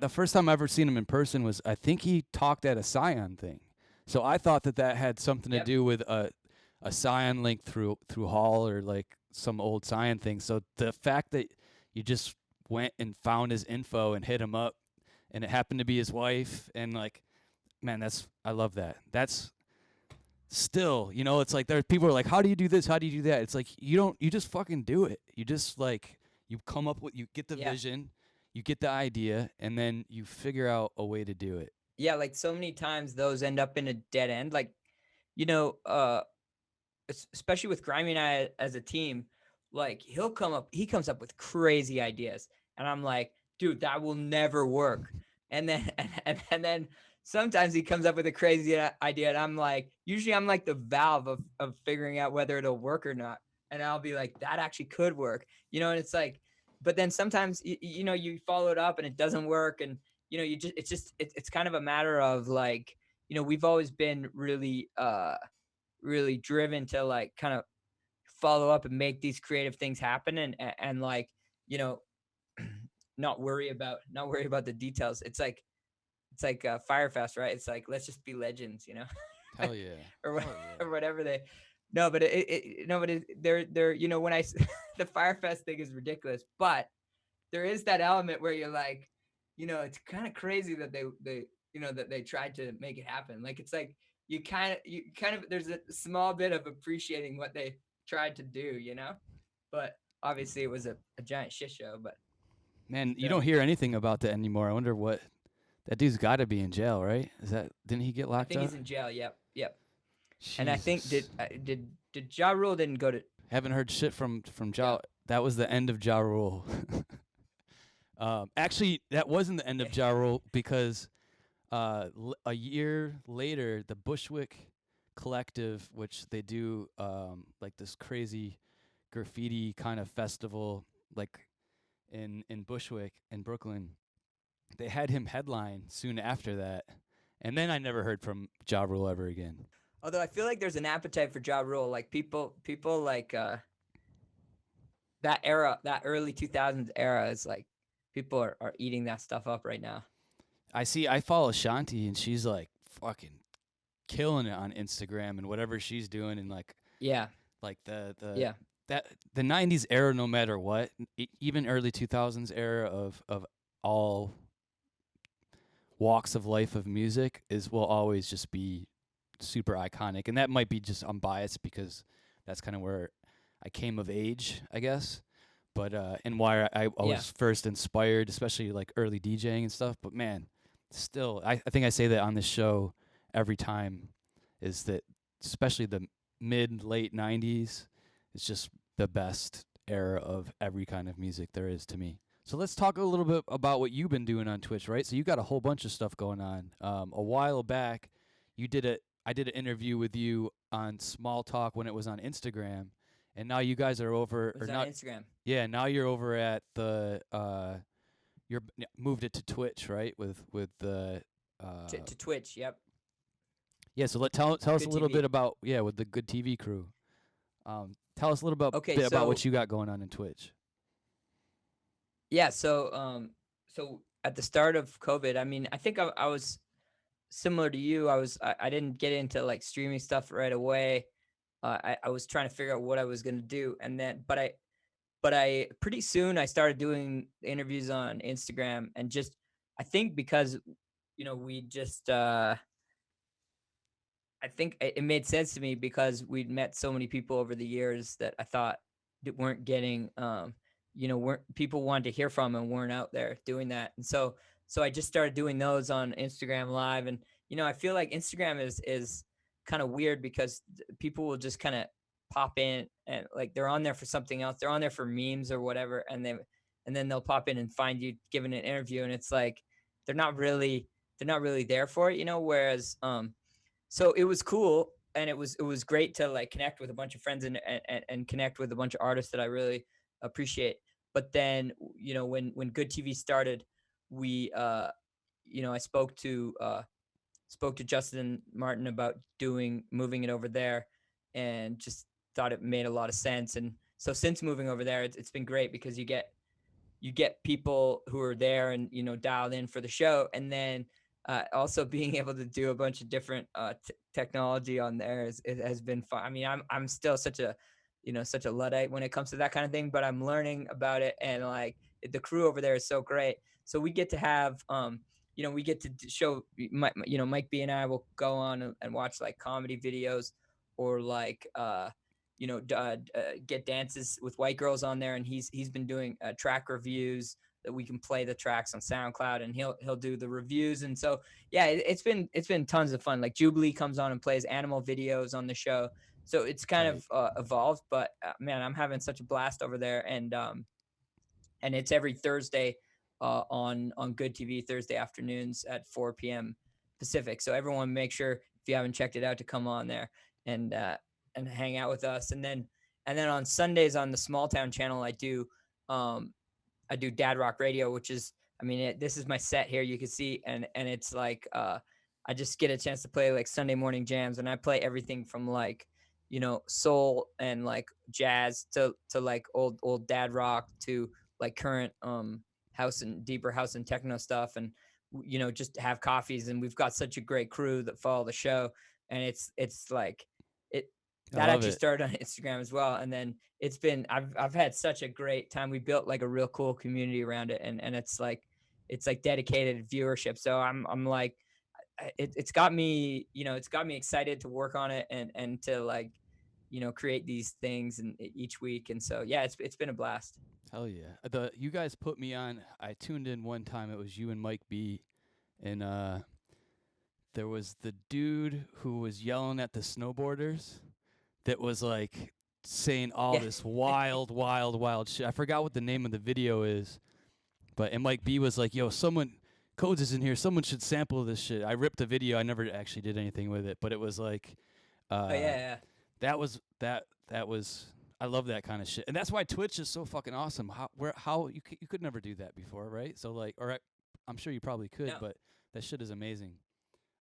the first time I ever seen him in person was I think he talked at a Scion thing. So I thought that had something to do with a Scion link through Hall or like some old Scion thing. So the fact that you just went and found his info and hit him up, and it happened to be his wife, and like, man, I love that. That's still, it's like there people are like, how do you do this? How do you do that? It's like you just fucking do it. You just like you come up with, you get the vision, you get the idea, and then you figure out a way to do it. Yeah, like so many times those end up in a dead end. Like, especially with Grimy and I as a team, like he comes up with crazy ideas, and I'm like, dude, that will never work. And then and then sometimes he comes up with a crazy idea, and I'm like, usually I'm like the valve of figuring out whether it'll work or not, and I'll be like, that actually could work, and it's like, but then sometimes you follow it up and it doesn't work, and it's kind of a matter of like, we've always been really really driven to like kind of follow up and make these creative things happen, and like, not worry about the details. It's like Firefest, right? It's like, let's just be legends, Hell yeah. or whatever they. No, but they're when I the Firefest thing is ridiculous, but there is that element where you're like, it's kind of crazy that they tried to make it happen. Like, it's like you kind of there's a small bit of appreciating what they tried to do, but obviously it was a giant shit show. But man, you don't hear anything about that anymore. I wonder what that dude's got to be in jail, right? Didn't he get locked up? I think he's in jail. Yep. Jesus. And I think did Ja Rule didn't go to. Haven't heard shit from Ja. Yeah. That was the end of Ja Rule. Actually, that wasn't the end of Ja Rule because a year later, the Bushwick Collective, which they do like this crazy graffiti kind of festival, like in Bushwick in Brooklyn, they had him headline soon after that, and then I never heard from Ja Rule ever again. Although I feel like there's an appetite for Ja Rule, like people like that era, that early 2000s era is like people are eating that stuff up right now. I follow Shanti, and she's like fucking killing it on Instagram and whatever she's doing, and like, yeah, Like Yeah. that the '90s era, no matter what, even early 2000s era of all walks of life of music is will always just be super iconic. And that might be just I'm biased because that's kind of where I came of age, I guess. But and why I Yeah. was first inspired, especially like early DJing and stuff. But man, still, I think I say that on this show every time, is that especially the mid late '90s is just the best era of every kind of music there is to me. So let's talk a little bit about what you've been doing on Twitch, right? So you got a whole bunch of stuff going on. A while back, you did it. I did an interview with you on Small Talk when it was on Instagram, and now you guys are over, It or was on not? Instagram. Yeah, now you're over at the moved it to Twitch, right? With the To Twitch. Yep. yeah. So tell us a Good little bit TV. about, yeah, with the Good TV crew. Tell us a little Okay, bit about so what you got going on in Twitch. yeah, so at the start of COVID, I mean, I think I was similar to you. I didn't get into like streaming stuff right away. I was trying to figure out what I was gonna do, and then but I pretty soon I started doing interviews on Instagram, and just I think because we just I think it made sense to me because we'd met so many people over the years that I thought that weren't getting, weren't people wanted to hear from and weren't out there doing that. And so I just started doing those on Instagram Live. And I feel like Instagram is kind of weird because people will just kind of pop in and like they're on there for something else. They're on there for memes or whatever, and then they'll pop in and find you giving an interview, and it's like they're not really they're not really there for it. Whereas so it was cool, and it was great to like connect with a bunch of friends and connect with a bunch of artists that I really appreciate. But then when Good TV started, we I spoke to Justin Martin about doing moving it over there, and just thought it made a lot of sense. And so since moving over there, it's been great because you get people who are there and dialed in for the show, and then also being able to do a bunch of different technology on there it has been fun. I mean, I'm still such a luddite when it comes to that kind of thing, but I'm learning about it, and like the crew over there is so great. So we get to have we get to show Mike B and I will go on and watch like comedy videos, or like get dances with white girls on there, and he's been doing track reviews that we can play the tracks on SoundCloud, and he'll do the reviews. And so yeah, it's been tons of fun. Like Jubilee comes on and plays animal videos on the show, so it's kind Tight. of evolved. But man, I'm having such a blast over there, and it's every Thursday on Good TV, Thursday afternoons at 4 p.m. Pacific. So everyone, make sure if you haven't checked it out to come on there and hang out with us. And then on Sundays on the Smalltown channel, I do Dad Rock Radio, which is, I mean, this is my set here. You can see, and it's like I just get a chance to play like Sunday morning jams, and I play everything from like soul and like jazz to like old dad rock to like current house and deeper house and techno stuff, and just have coffees. And we've got such a great crew that follow the show, and it's like it I that love actually it. started on Instagram as well. And then I've had such a great time. We built like a real cool community around it, and it's like dedicated viewership. So I'm like it's got me excited to work on it, and to like create these things and each week. And so yeah, it's been a blast. Hell yeah. You guys put me on. I tuned in one time. It was you and Mike B, and there was the dude who was yelling at the snowboarders that was like saying all Yeah. this wild, wild, wild shit. I forgot what the name of the video is, but and Mike B was like, "Yo, someone Codes is in here. Someone should sample this shit." I ripped a video. I never actually did anything with it, but it was like, Oh uh, yeah, yeah. that was. I love that kind of shit, and that's why Twitch is so fucking awesome. How you could never do that before, right? So like, I'm sure you probably could, No, but that shit is amazing.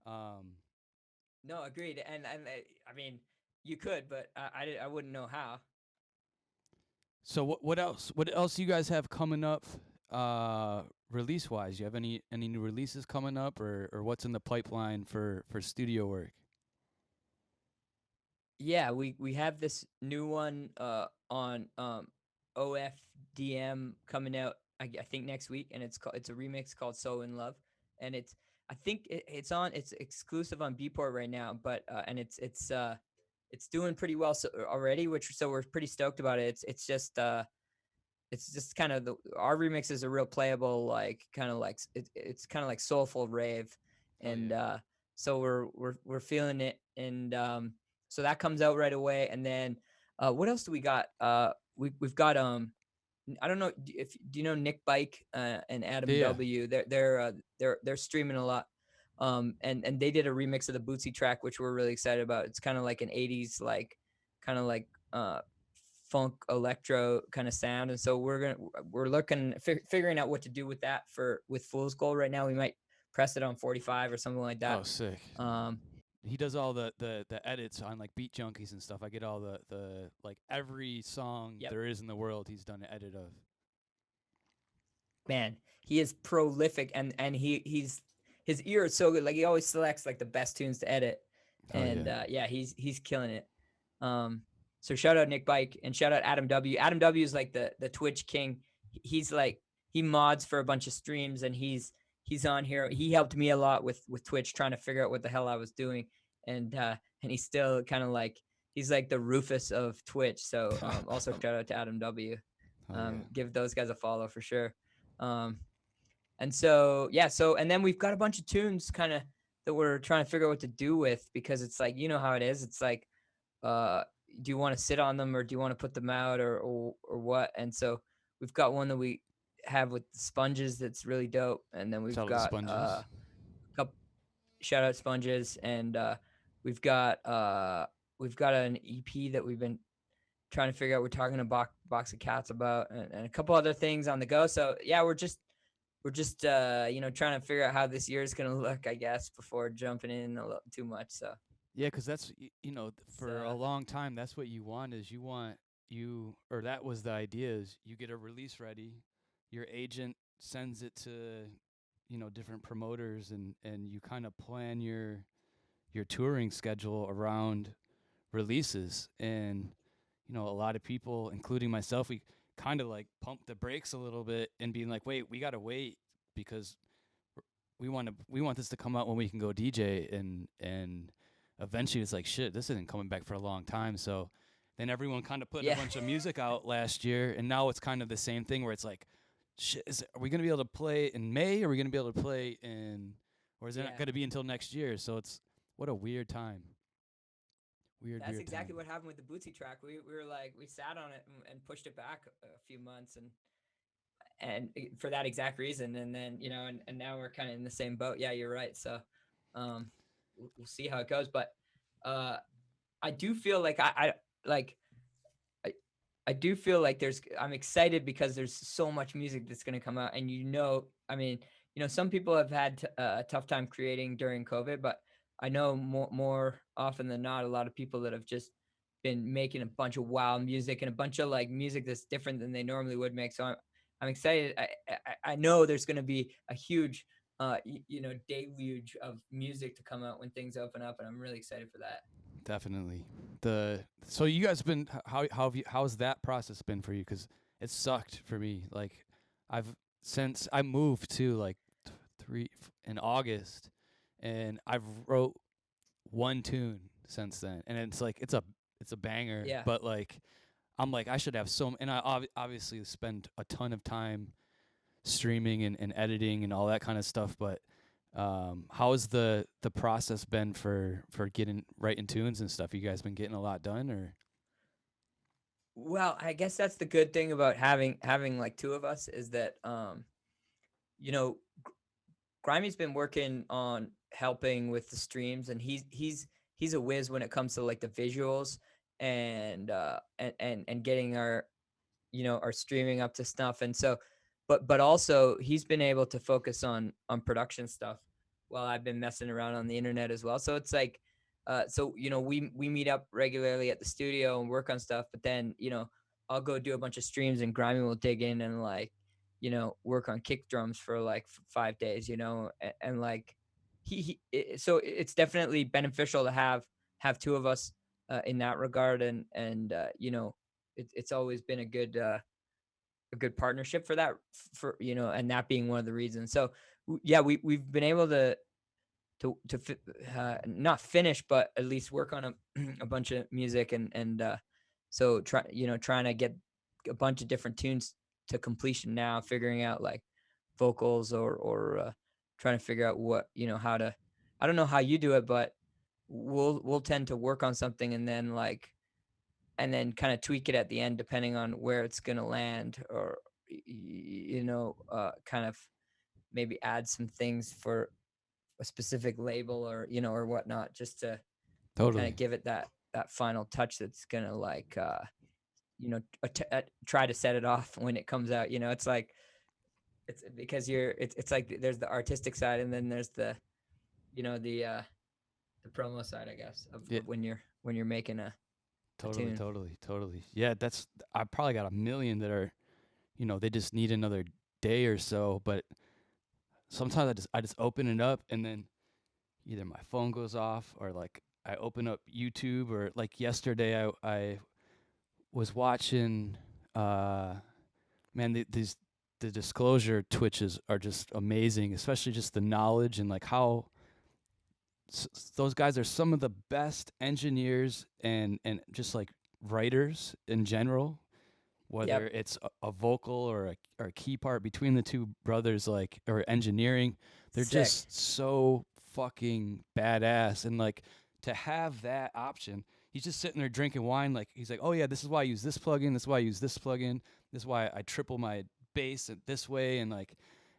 Um, no, agreed. And I mean, you could, but I wouldn't know how. So what else? What else you guys have coming up, release wise? You have any new releases coming up, or what's in the pipeline for studio work? Yeah, we have this new one on OFDM coming out I think next week, and it's a remix called So in Love, and I think it's exclusive on Beatport right now, but and it's doing pretty well already, which so we're pretty stoked about it. It's just kind of our remix is a real playable, like kind of like it's kind of like soulful rave, Oh and yeah. so we're feeling it, and so that comes out right away, and then what else do we got? We've got I don't know if do you know Nick Bike and Adam Yeah. W. They're streaming a lot. And they did a remix of the Bootsy track, which we're really excited about. It's kind of like an 80s, like kind of like funk electro kind of sound, and so we're looking figuring out what to do with that with Fool's Gold right now. We might press it on 45 or something like that. Oh, sick. um He does all the edits on like Beat Junkies and stuff. I get all the like every song yep, there is in the world he's done an edit of. man, he is prolific, and he's his ear is so good. Like he always selects like the best tunes to edit, Oh and yeah. yeah, he's killing it. um so shout out Nick Bike and shout out Adam W. Adam W is like the Twitch king. He's like, he mods for a bunch of streams, and he's on here. He helped me a lot with Twitch, trying to figure out what the hell I was doing, and he's still kind of like, he's like the Rufus of Twitch. So also shout out to Adam W. Oh yeah. Give those guys a follow for sure. um and so yeah, so and then we've got a bunch of tunes kind of that we're trying to figure out what to do with, because it's like, you know how it is. It's like, uh do you want to sit on them, or do you want to put them out, or what? And so we've got one that we have with the Sponges that's really dope, and then we've Shout out the got Sponges. a couple, shout out Sponges, and we've got uh we've got an EP that we've been trying to figure out. We're talking to Box of Cats about, and a couple other things on the go. So yeah, we're just trying to figure out how this year is going to look, I guess, before jumping in a little too much. So Yeah, because that's it's for a long time that's what you want is you want you or that was the idea is you get a release ready, your agent sends it to different promoters and you kind of plan your touring schedule around releases and a lot of people including myself we kind of like pump the brakes a little bit and being like wait we got to wait because we want this to come out when we can go DJ and eventually it's like shit this isn't coming back for a long time so then everyone kind of put a yeah. bunch of music out last year and now it's kind of the same thing where it's like shit are we going to be able to play in May are we going to be able to play in or is it not Yeah, going to be until next year so it's what a weird time that's weird time exactly what happened with the Bootsy track. We were like, we sat on it and pushed it back a few months, and for that exact reason. And then and now we're kind of in the same boat. Yeah, you're right. So we'll see how it goes. But uh, I do feel like like I, I do feel like I'm excited because there's so much music that's going to come out, and I mean, some people have had a tough time creating during COVID, but I know more often than not, a lot of people that have just been making a bunch of wild music and a bunch of like music that's different than they normally would make. So I'm excited. I know there's going to be a huge deluge of music to come out when things open up, and I'm really excited for that. definitely so you guys been how's that process been for you because it sucked for me like I've since I moved to like three in August and I've wrote one tune since then and it's like it's a banger Yeah. but like I'm like I should have and I obviously spend a ton of time streaming and editing and all that kind of stuff but how's the process been for getting writing tunes and stuff you guys been getting a lot done or Well, I guess that's the good thing about having like two of us, is that you know, Grimey's been working on helping with the streams, and he's a whiz when it comes to like the visuals, and getting our streaming up to snuff. And so, but also he's been able to focus on production stuff while I've been messing around on the internet as well. So it's like, so we meet up regularly at the studio and work on stuff, but then I'll go do a bunch of streams, and Grimy will dig in and like work on kick drums for like 5 days, and like so it's definitely beneficial to have two of us in that regard, and you know, it's always been a good partnership for that, for you know, and that being one of the reasons. So yeah, we've been able to not finish, but at least work on a, a bunch of music, and so trying to get a bunch of different tunes to completion now, figuring out like vocals, or trying to figure out what, you know, how to, I don't know how you do it, but we'll tend to work on something, and then kind of tweak it at the end depending on where it's going to land, or you know, kind of maybe add some things for a specific label, or you know, or whatnot, just to kind Totally. of give it that final touch that's gonna you know, try to set it off when it comes out. You know, it's like, it's because it's like there's the artistic side, and then there's the, you know, the promo side, I guess, Yeah. of when you're making a Totally, tune. totally, totally. Yeah, that's I probably got a million that are, you know, they just need another day or so, but sometimes I just open it up and then either my phone goes off or like I open up YouTube, or like yesterday I was watching man the disclosure twitches are just amazing, especially just the knowledge and like how those guys are some of the best engineers and just like writers in general, whether Yep. it's a vocal or a key part between the two brothers, like, or engineering. They're Sick. just so fucking badass. And like to have that option, he's just sitting there drinking wine. Like he's like, oh yeah, this is why I use this plugin. This is why I use this plugin. This is why I triple my bass this way. And like,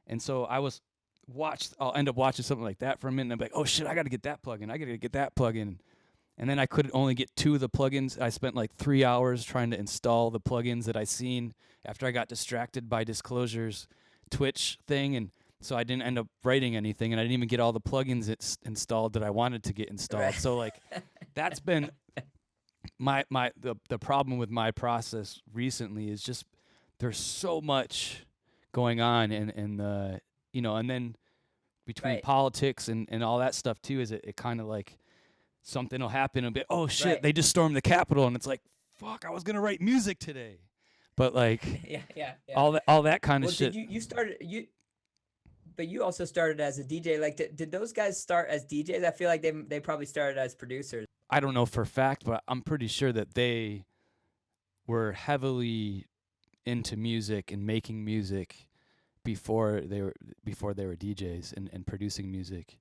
and so I'll end up watching something like that for a minute. And I'm like, oh shit, I got to get that plugin. I got to get that plugin. And then I could only get two of the plugins. I spent like 3 hours trying to install the plugins that I seen after I got distracted by Disclosure's Twitch thing. And so I didn't end up writing anything, and I didn't even get all the plugins installed that I wanted to get installed. Right. So like that's been the problem with my process recently is just there's so much going on, and the, you know, and then between Right. politics and all that stuff too, is it kind of like something will happen and be, oh shit, Right. they just stormed the Capitol, and it's like, fuck, I was gonna write music today, but like Yeah. Yeah. Yeah. all that kind of Well, shit. did you started you but you also started as a DJ. Like, did those guys start as DJs? I feel like they probably started as producers. I don't know for a fact, but I'm pretty sure that they were heavily into music and making music before they were DJs and producing music.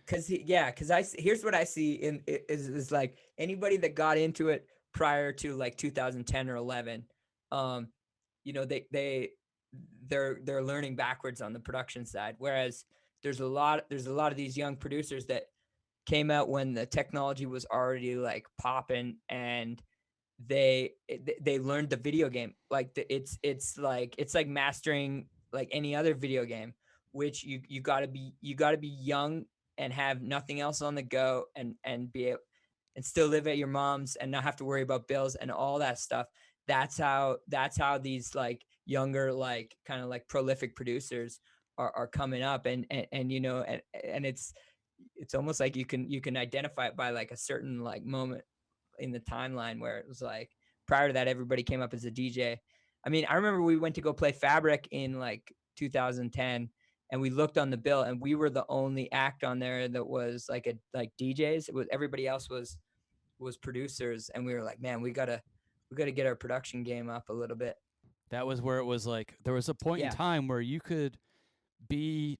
Cause here's what I see is like anybody that got into it prior to like 2010 or 11, um, you know, they're learning backwards on the production side. Whereas there's a lot of these young producers that came out when the technology was already like popping, and they learned the video game. Like it's like mastering like any other video game, which you got to be young and have nothing else on the go, and be able, and still live at your mom's and not have to worry about bills and all that stuff. That's how these like younger, like kind of like prolific producers are coming up, and you know, and it's almost like you can identify it by like a certain like moment in the timeline where it was like prior to that everybody came up as a DJ. I mean, I remember we went to go play Fabric in like 2010, and we looked on the bill and we were the only act on there that was like DJs. It was everybody else was producers, and we were like, man, we got to get our production game up a little bit. That was where it was like there was a point in Yeah. time where you could be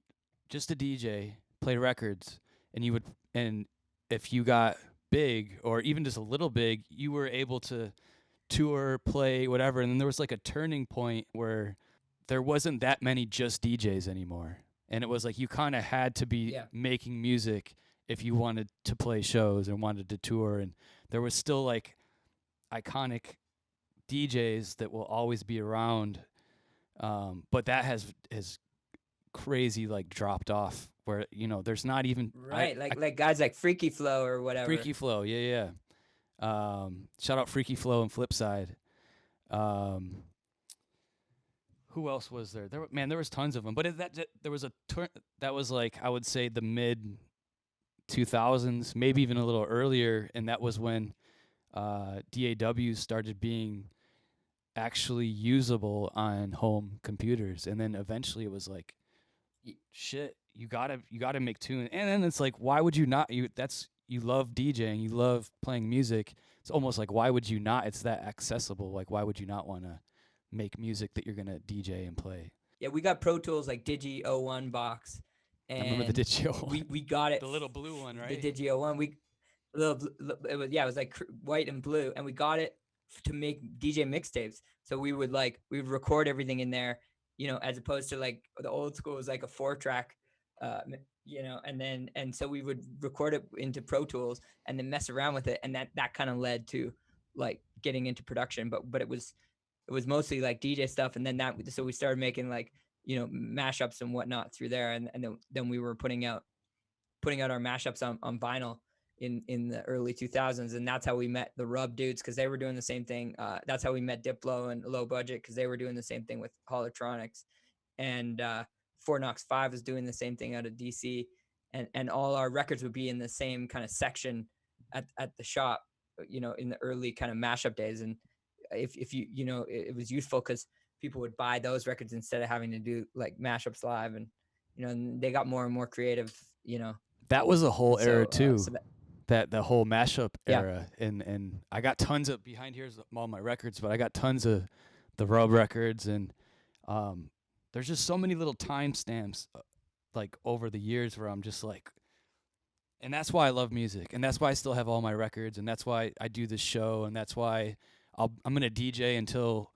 just a DJ, play records, and you would, and if you got big or even just a little big, you were able to tour, play, whatever. And then there was like a turning point where there wasn't that many just DJs anymore. And it was like you kind of had to be Yeah. making music if you wanted to play shows and wanted to tour. And there was still like iconic DJs that will always be around. But that has crazy like dropped off where, you know, there's not even Right. I Like guys like Freaky Flow or whatever. Freaky Flow, yeah. Shout out Freaky Flow and Flipside. Um, who else was there? There was tons of them, but there was a that was like I would say the mid 2000s, maybe even a little earlier, and that was when DAWs started being actually usable on home computers, and then eventually it was like, shit, you gotta make tune. And then it's like, why would you not? You love DJing, you love playing music. It's almost like, why would you not? It's that accessible. Like, why would you not want to make music that you're gonna DJ and play? Yeah, we got Pro Tools like Digi 01 box, I remember the and Digio one. we got it. The little blue one, The right? Digi 01. It was, yeah, it was like white and blue, and we got it to make DJ mixtapes. So we would record everything in there, as opposed to like the old school was like a 4-track, and so we would record it into Pro Tools and then mess around with it, and that kind of led to like getting into production. But it was mostly like DJ stuff, and then so we started making like mashups and whatnot through there, and then we were putting out our mashups on vinyl in the early 2000s, and that's how we met the Rub dudes, because they were doing the same thing. That's how we met Diplo and Low Budget, because they were doing the same thing with Holotronics, and Fort Knox 5 was doing the same thing out of DC, and all our records would be in the same kind of section at the shop, in the early kind of mashup days. And if you it was useful because people would buy those records instead of having to do like mashups live, and and they got more and more creative. That was a whole era too. So That the whole mashup Yeah. era, and I got tons of behind here's all my records, but I got tons of the Rub records, and there's just so many little timestamps like over the years where I'm just like, and that's why I love music, and that's why I still have all my records, and that's why I do this show, and that's why I'm gonna DJ until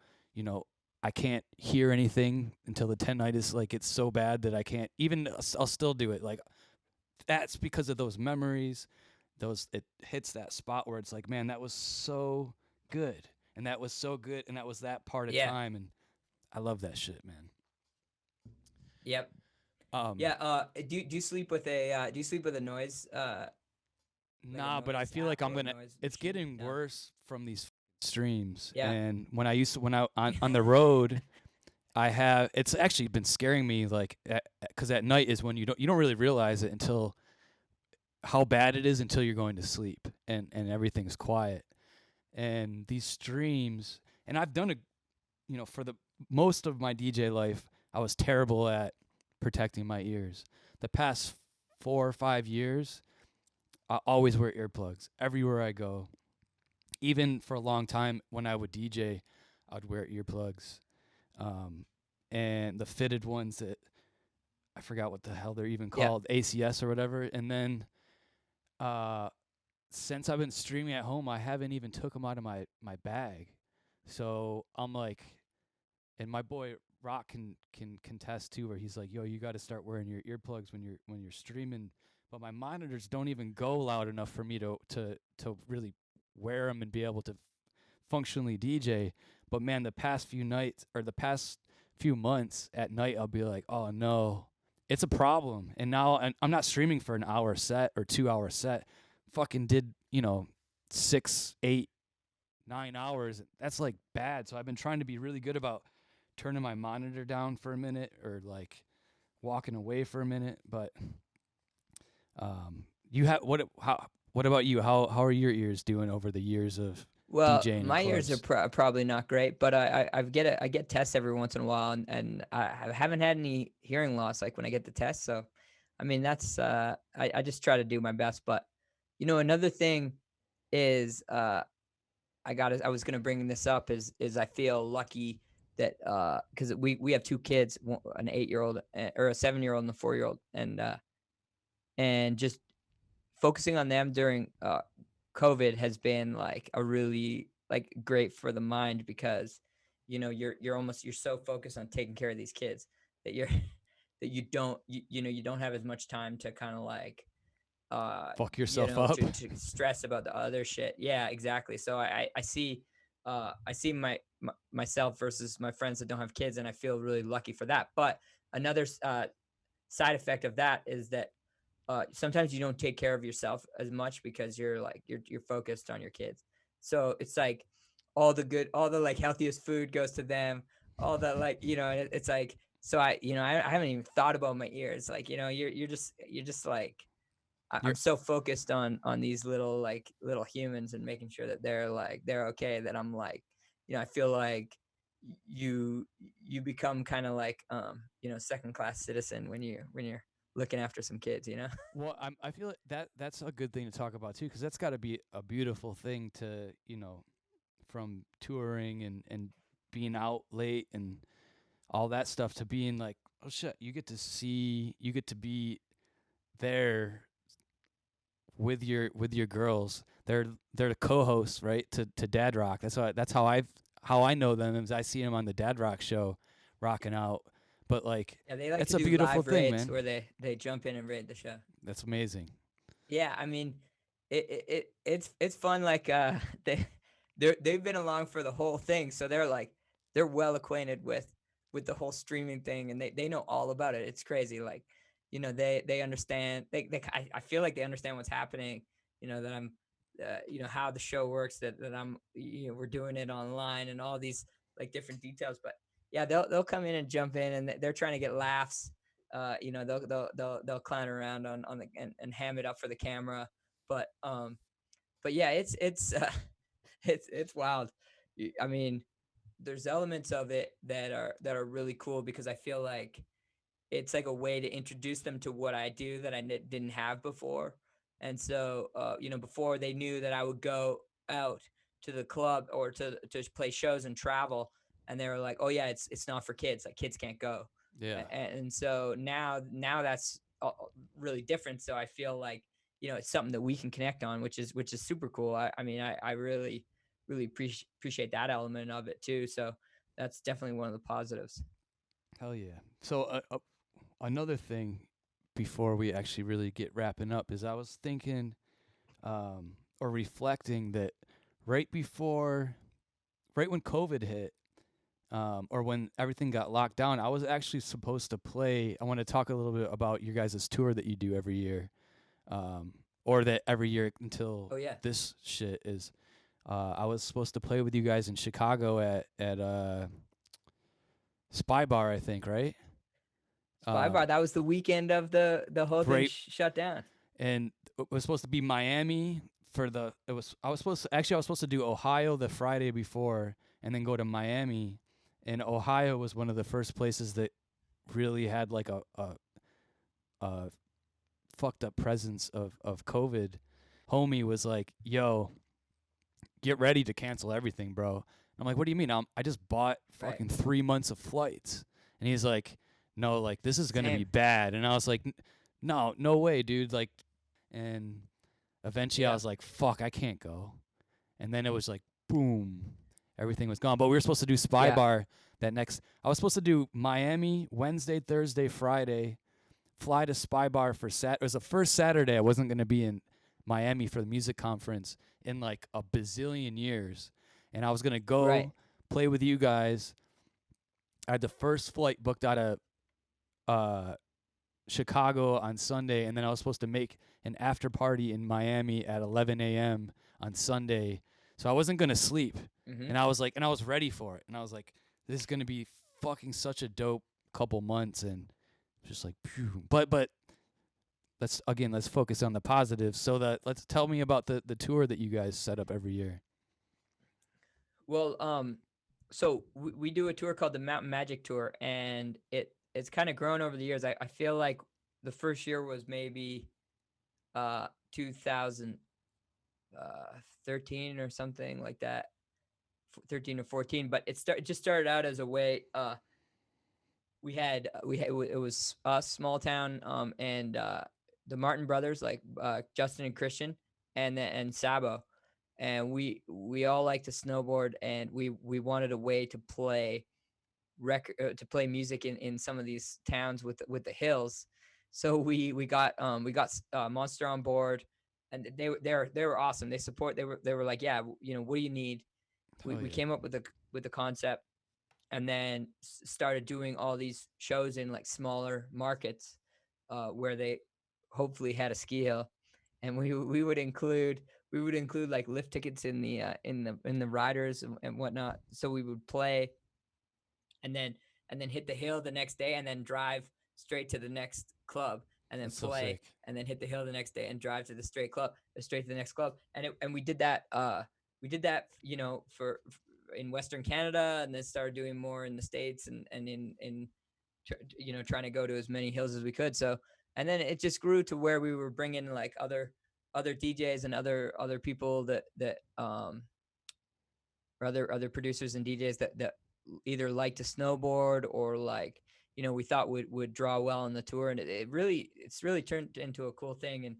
I can't hear anything, until the tinnitus like it's so bad that I can't even. I'll still do it. Like, that's because of those memories. It hits that spot where it's like, man, that was so good, and that was so good, and that was that part of Yeah. time, and I love that shit, man. Yep. Um, Yeah. Do you sleep with a noise? Nah, but I noise feel like app I'm or a gonna. noise It's machine? getting No. worse from these streams. Yeah. And when I on the road, I have. It's actually been scaring me, like, because at night is when you don't really realize it until how bad it is until you're going to sleep, and everything's quiet. And these streams, and I've done for the most of my DJ life, I was terrible at protecting my ears. The past 4 or 5 years, I always wear earplugs everywhere I go. Even for a long time when I would DJ, I'd wear earplugs, and the fitted ones that I forgot what the hell they're even Yeah. called, ACS or whatever. And then since I've been streaming at home, I haven't even took them out of my bag. So I'm like, and my boy Rock can contest too, where he's like, yo, you got to start wearing your earplugs when you're streaming. But my monitors don't even go loud enough for me to really wear them and be able to functionally DJ. But man, the past few nights or the past few months at night, I'll be like, oh no, it's a problem. And now I'm not streaming for an hour set or 2 hour set. Fucking did 6, 8, 9 hours. That's like bad. So I've been trying to be really good about turning my monitor down for a minute, or like walking away for a minute. But you have what about you? How are your ears doing over the years of Well, DJing in my ears are clubs? probably not great, but I get tests every once in a while, and I haven't had any hearing loss like when I get the test. So, I mean, that's I just try to do my best. But another thing is I was gonna bring this up is I feel lucky that because we have 2 kids, an 8-year-old or a 7-year-old and a 4-year-old, and just focusing on them during COVID has been like a really like great for the mind, because you're so focused on taking care of these kids that you're that you don't have as much time to kind of like Fuck yourself up. to stress about the other shit. Yeah, exactly. So I see myself versus my friends that don't have kids, and I feel really lucky for that. But another side effect of that is that sometimes you don't take care of yourself as much because you're focused on your kids. So it's like all the like healthiest food goes to them, all the like, and it's like, so I haven't even thought about my ears. Like, you're just like, I'm so focused on these little humans and making sure that they're okay, that I'm like, I feel like you you become kind of like second class citizen when you're looking after some kids, Well, I feel like that's a good thing to talk about too, because that's got to be a beautiful thing to, from touring and being out late and all that stuff to being like, oh shit, you get to be there with your girls. They're the co-hosts, right? To Dad Rock. That's how I know them, is I see them on the Dad Rock show, rocking out. But like, Yeah, they like it's to a do beautiful live thing, raids man. where they jump in and raid the show. That's amazing. Yeah, I mean, it's fun. Like they've been along for the whole thing, so they're well acquainted with the whole streaming thing, and they know all about it. It's crazy. Like, they understand. I feel like they understand what's happening. That I'm, how the show works. That I'm, we're doing it online and all these like different details. But yeah, they'll come in and jump in, and they're trying to get laughs. They'll clown around on the and ham it up for the camera, but yeah, it's it's wild. I mean, there's elements of it that are really cool, because I feel like it's like a way to introduce them to what I do that I didn't have before. And so, before, they knew that I would go out to the club or to play shows and travel, and they were like, "Oh yeah, it's not for kids. Like, kids can't go." Yeah. And so now that's really different. So I feel like, it's something that we can connect on, which is super cool. I mean, I really appreciate that element of it too. So that's definitely one of the positives. Hell yeah. So another thing before we actually really get wrapping up is I was thinking, or reflecting that right before, right when COVID hit, or when everything got locked down, I was actually supposed to play. I want to talk a little bit about your guys' tour that you do every year, or that every year until Oh yeah. this shit is. I was supposed to play with you guys in Chicago at Spy Bar, I think, right? Spy Bar. That was the weekend of the whole thing Right, shut down. and it was supposed to be Miami for the. It was I was supposed to do Ohio the Friday before, and then go to Miami, and Ohio was one of the first places that really had like a fucked up presence of COVID. Homie was like, "Yo, get ready to cancel everything, bro." I'm like, "What do you mean? I just bought Right. fucking 3 months of flights," and he's like, "No, like this is gonna be Same. bad," and I was like, "No, no way, dude!" Like, and eventually I Yeah. was like, "Fuck, I can't go," and then it was like, boom, everything was gone. But we were supposed to do Spy Yeah. Bar that next. I was supposed to do Miami Wednesday, Thursday, Friday, fly to Spy Bar for It was the first Saturday I wasn't gonna be in Miami for the music conference in like a bazillion years, and I was gonna Right. go play with you guys. I had the first flight booked out of uh, Chicago on Sunday, and then I was supposed to make an after party in Miami at 11 a.m. on Sunday. So I wasn't gonna sleep, Mm-hmm. and I was like, and I was ready for it, and I was like, this is gonna be fucking such a dope couple months, and just like, phew. But let's focus on the positives. So that let's tell me about the tour that you guys set up every year. Well, so we do a tour called the Mountain Magic Tour, and it's kind of grown over the years. I feel like the first year was maybe 2013 or something like that, 13 or 14. But it just started out as a way. It was us, Small Town, and the Martin brothers, like Justin and Christian, and Sabo, and we all like to snowboard, and we wanted a way to play to play music in some of these towns with the hills. So we got Monster on board, and they were awesome. They were like, yeah, what do you need? we, Hell we yeah. came up with the concept, and then started doing all these shows in like smaller markets, where they hopefully had a ski hill, and we would include like lift tickets in the riders and whatnot. So we would play, and then hit the hill the next day, and then drive straight to the next club. and then That's so play, sick. and then hit the hill the next day and drive to the straight to the next club. And we did that. You know, for in Western Canada, and then started doing more in the States, and in you know, trying to go to as many hills as we could. So, and then it just grew to where we were bringing like other DJs and other people that or other producers and DJs that either like to snowboard or like, you know, we thought would draw well on the tour. And it's really turned into a cool thing.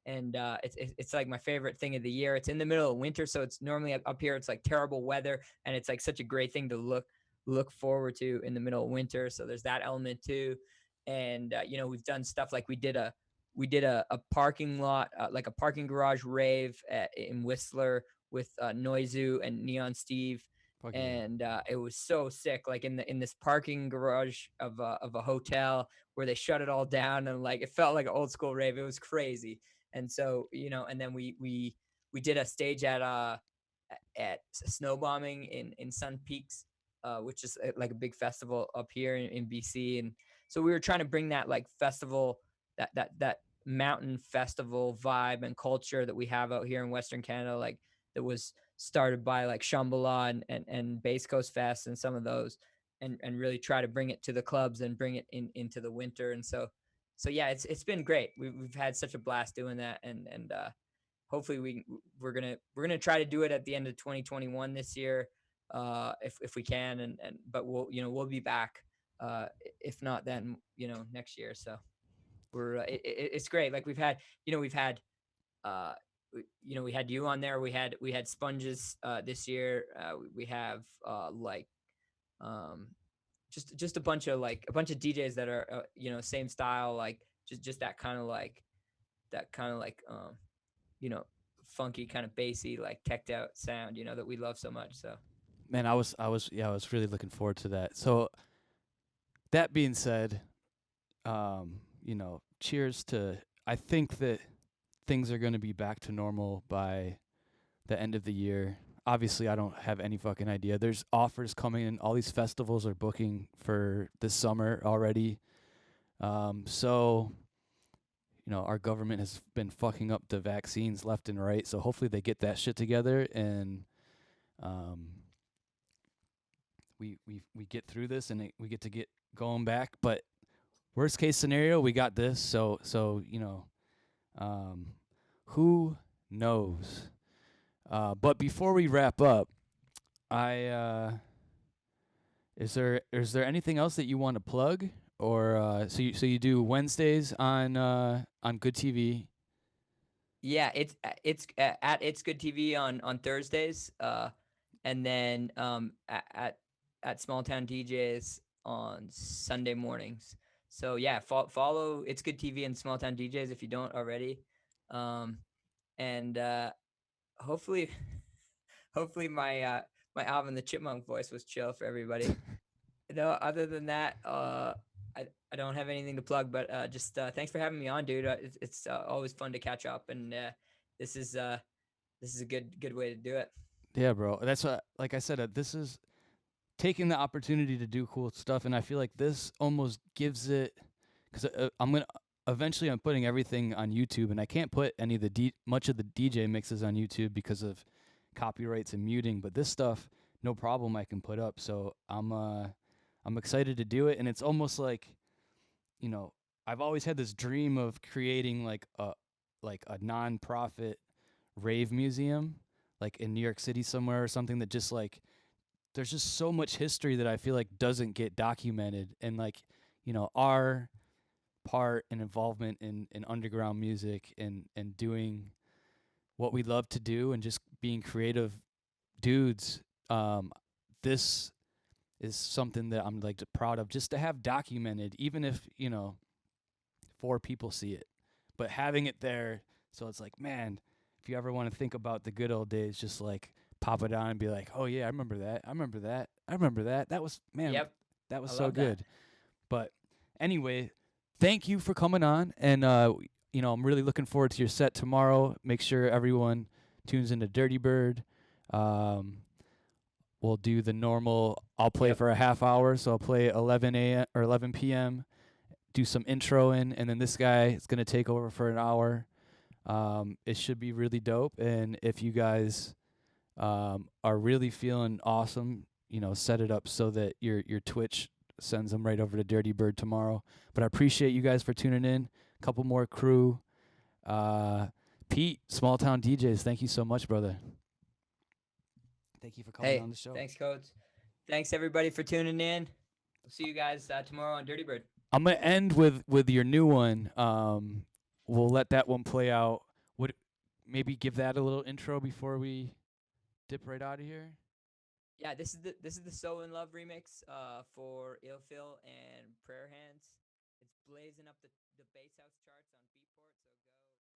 And it's like my favorite thing of the year. It's in the middle of winter, so it's normally up here it's like terrible weather, and it's like such a great thing to look forward to in the middle of winter. So there's that element too. And you know, we've done stuff like we did a parking lot, like a parking garage rave in Whistler with Noizu and Neon Steve, Fuck yeah. and it was so sick. Like in this parking garage of a hotel where they shut it all down, and like it felt like an old school rave. It was crazy. And so, you know, and then we did a stage at snow bombing in Sun Peaks, which is like a big festival up here in BC. And so we were trying to bring that like festival, that mountain festival vibe and culture that we have out here in Western Canada, like that was started by like Shambhala and Base Coast Fest and some of those, and really try to bring it to the clubs and bring it into the winter. And so yeah, it's been great. We've had such a blast doing that, and hopefully we're gonna try to do it at the end of 2021 this year, if we can, and but we'll be back, if not then, you know, next year. So it's great. Like we've had uh we had you on there. We had Sponges this year. We have like um just a bunch of DJs that are you know, same style, like just that kind of like you know, funky kind of bassy, like teched out sound, you know, that we love so much. So Man, I was really looking forward to that. So that being said, you know, cheers to. I think that things are going to be back to normal by the end of the year. Obviously, I don't have any fucking idea. There's offers coming in. All these festivals are booking for this summer already. So, you know, our government has been fucking up the vaccines left and right. So hopefully they get that shit together, and um, we get through this, and we get to get going back. But worst case scenario, we got this. So you know, who knows? But before we wrap up, I is there anything else that you want to plug, or so you do Wednesdays on Good TV? yeah, at It's Good TV on Thursdays, and then at Smalltown DJs on Sunday mornings. So yeah, follow It's Good TV and Smalltown DJs if you don't already, um, and hopefully hopefully my Alvin the Chipmunk voice was chill for everybody. No, other than that, I don't have anything to plug, but just thanks for having me on, dude. It's always fun to catch up, and this is uh, this is a good way to do it. Yeah, bro. That's what, like I said, this is taking the opportunity to do cool stuff, and I feel like this almost gives it, because I'm gonna eventually I'm putting everything on YouTube, and I can't put any of the much of the DJ mixes on YouTube because of copyrights and muting. But this stuff, no problem, I can put up. So I'm excited to do it, and it's almost like, you know, I've always had this dream of creating like a non-profit rave museum, like in New York City somewhere or something, that just like there's just so much history that I feel like doesn't get documented, and like, you know, our part and involvement in underground music and doing what we love to do and just being creative dudes. This is something that I'm like proud of just to have documented, even if, you know, 4 people see it, but having it there. So it's like, man, if you ever want to think about the good old days, just like pop it on and be like, oh yeah, I remember that. I remember that. I remember that. That was, man, Yep, that was I so love that. good. But anyway, thank you for coming on. And, you know, I'm really looking forward to your set tomorrow. Make sure everyone tunes into Dirty Bird. Um, we'll do the normal, I'll play Yep. for a half hour. So I'll play 11 a.m. or 11 p.m. do some introing, and then this guy is gonna take over for an hour. It should be really dope, and if you guys are really feeling awesome, set it up so that your Twitch sends them right over to Dirty Bird tomorrow. But I appreciate you guys for tuning in. A couple more crew. Pete, Smalltown DJs, thank you so much, brother. Thank you for coming on the show. Thanks, Coach. Thanks, everybody, for tuning in. We'll see you guys tomorrow on Dirty Bird. I'm gonna end with your new one. We'll let that one play out. Would maybe give that a little intro before we dip right out of here? Yeah, this is the So in Love remix for Ill Phil and Prayer Hands. It's blazing up the bass house charts on Beatport. So go.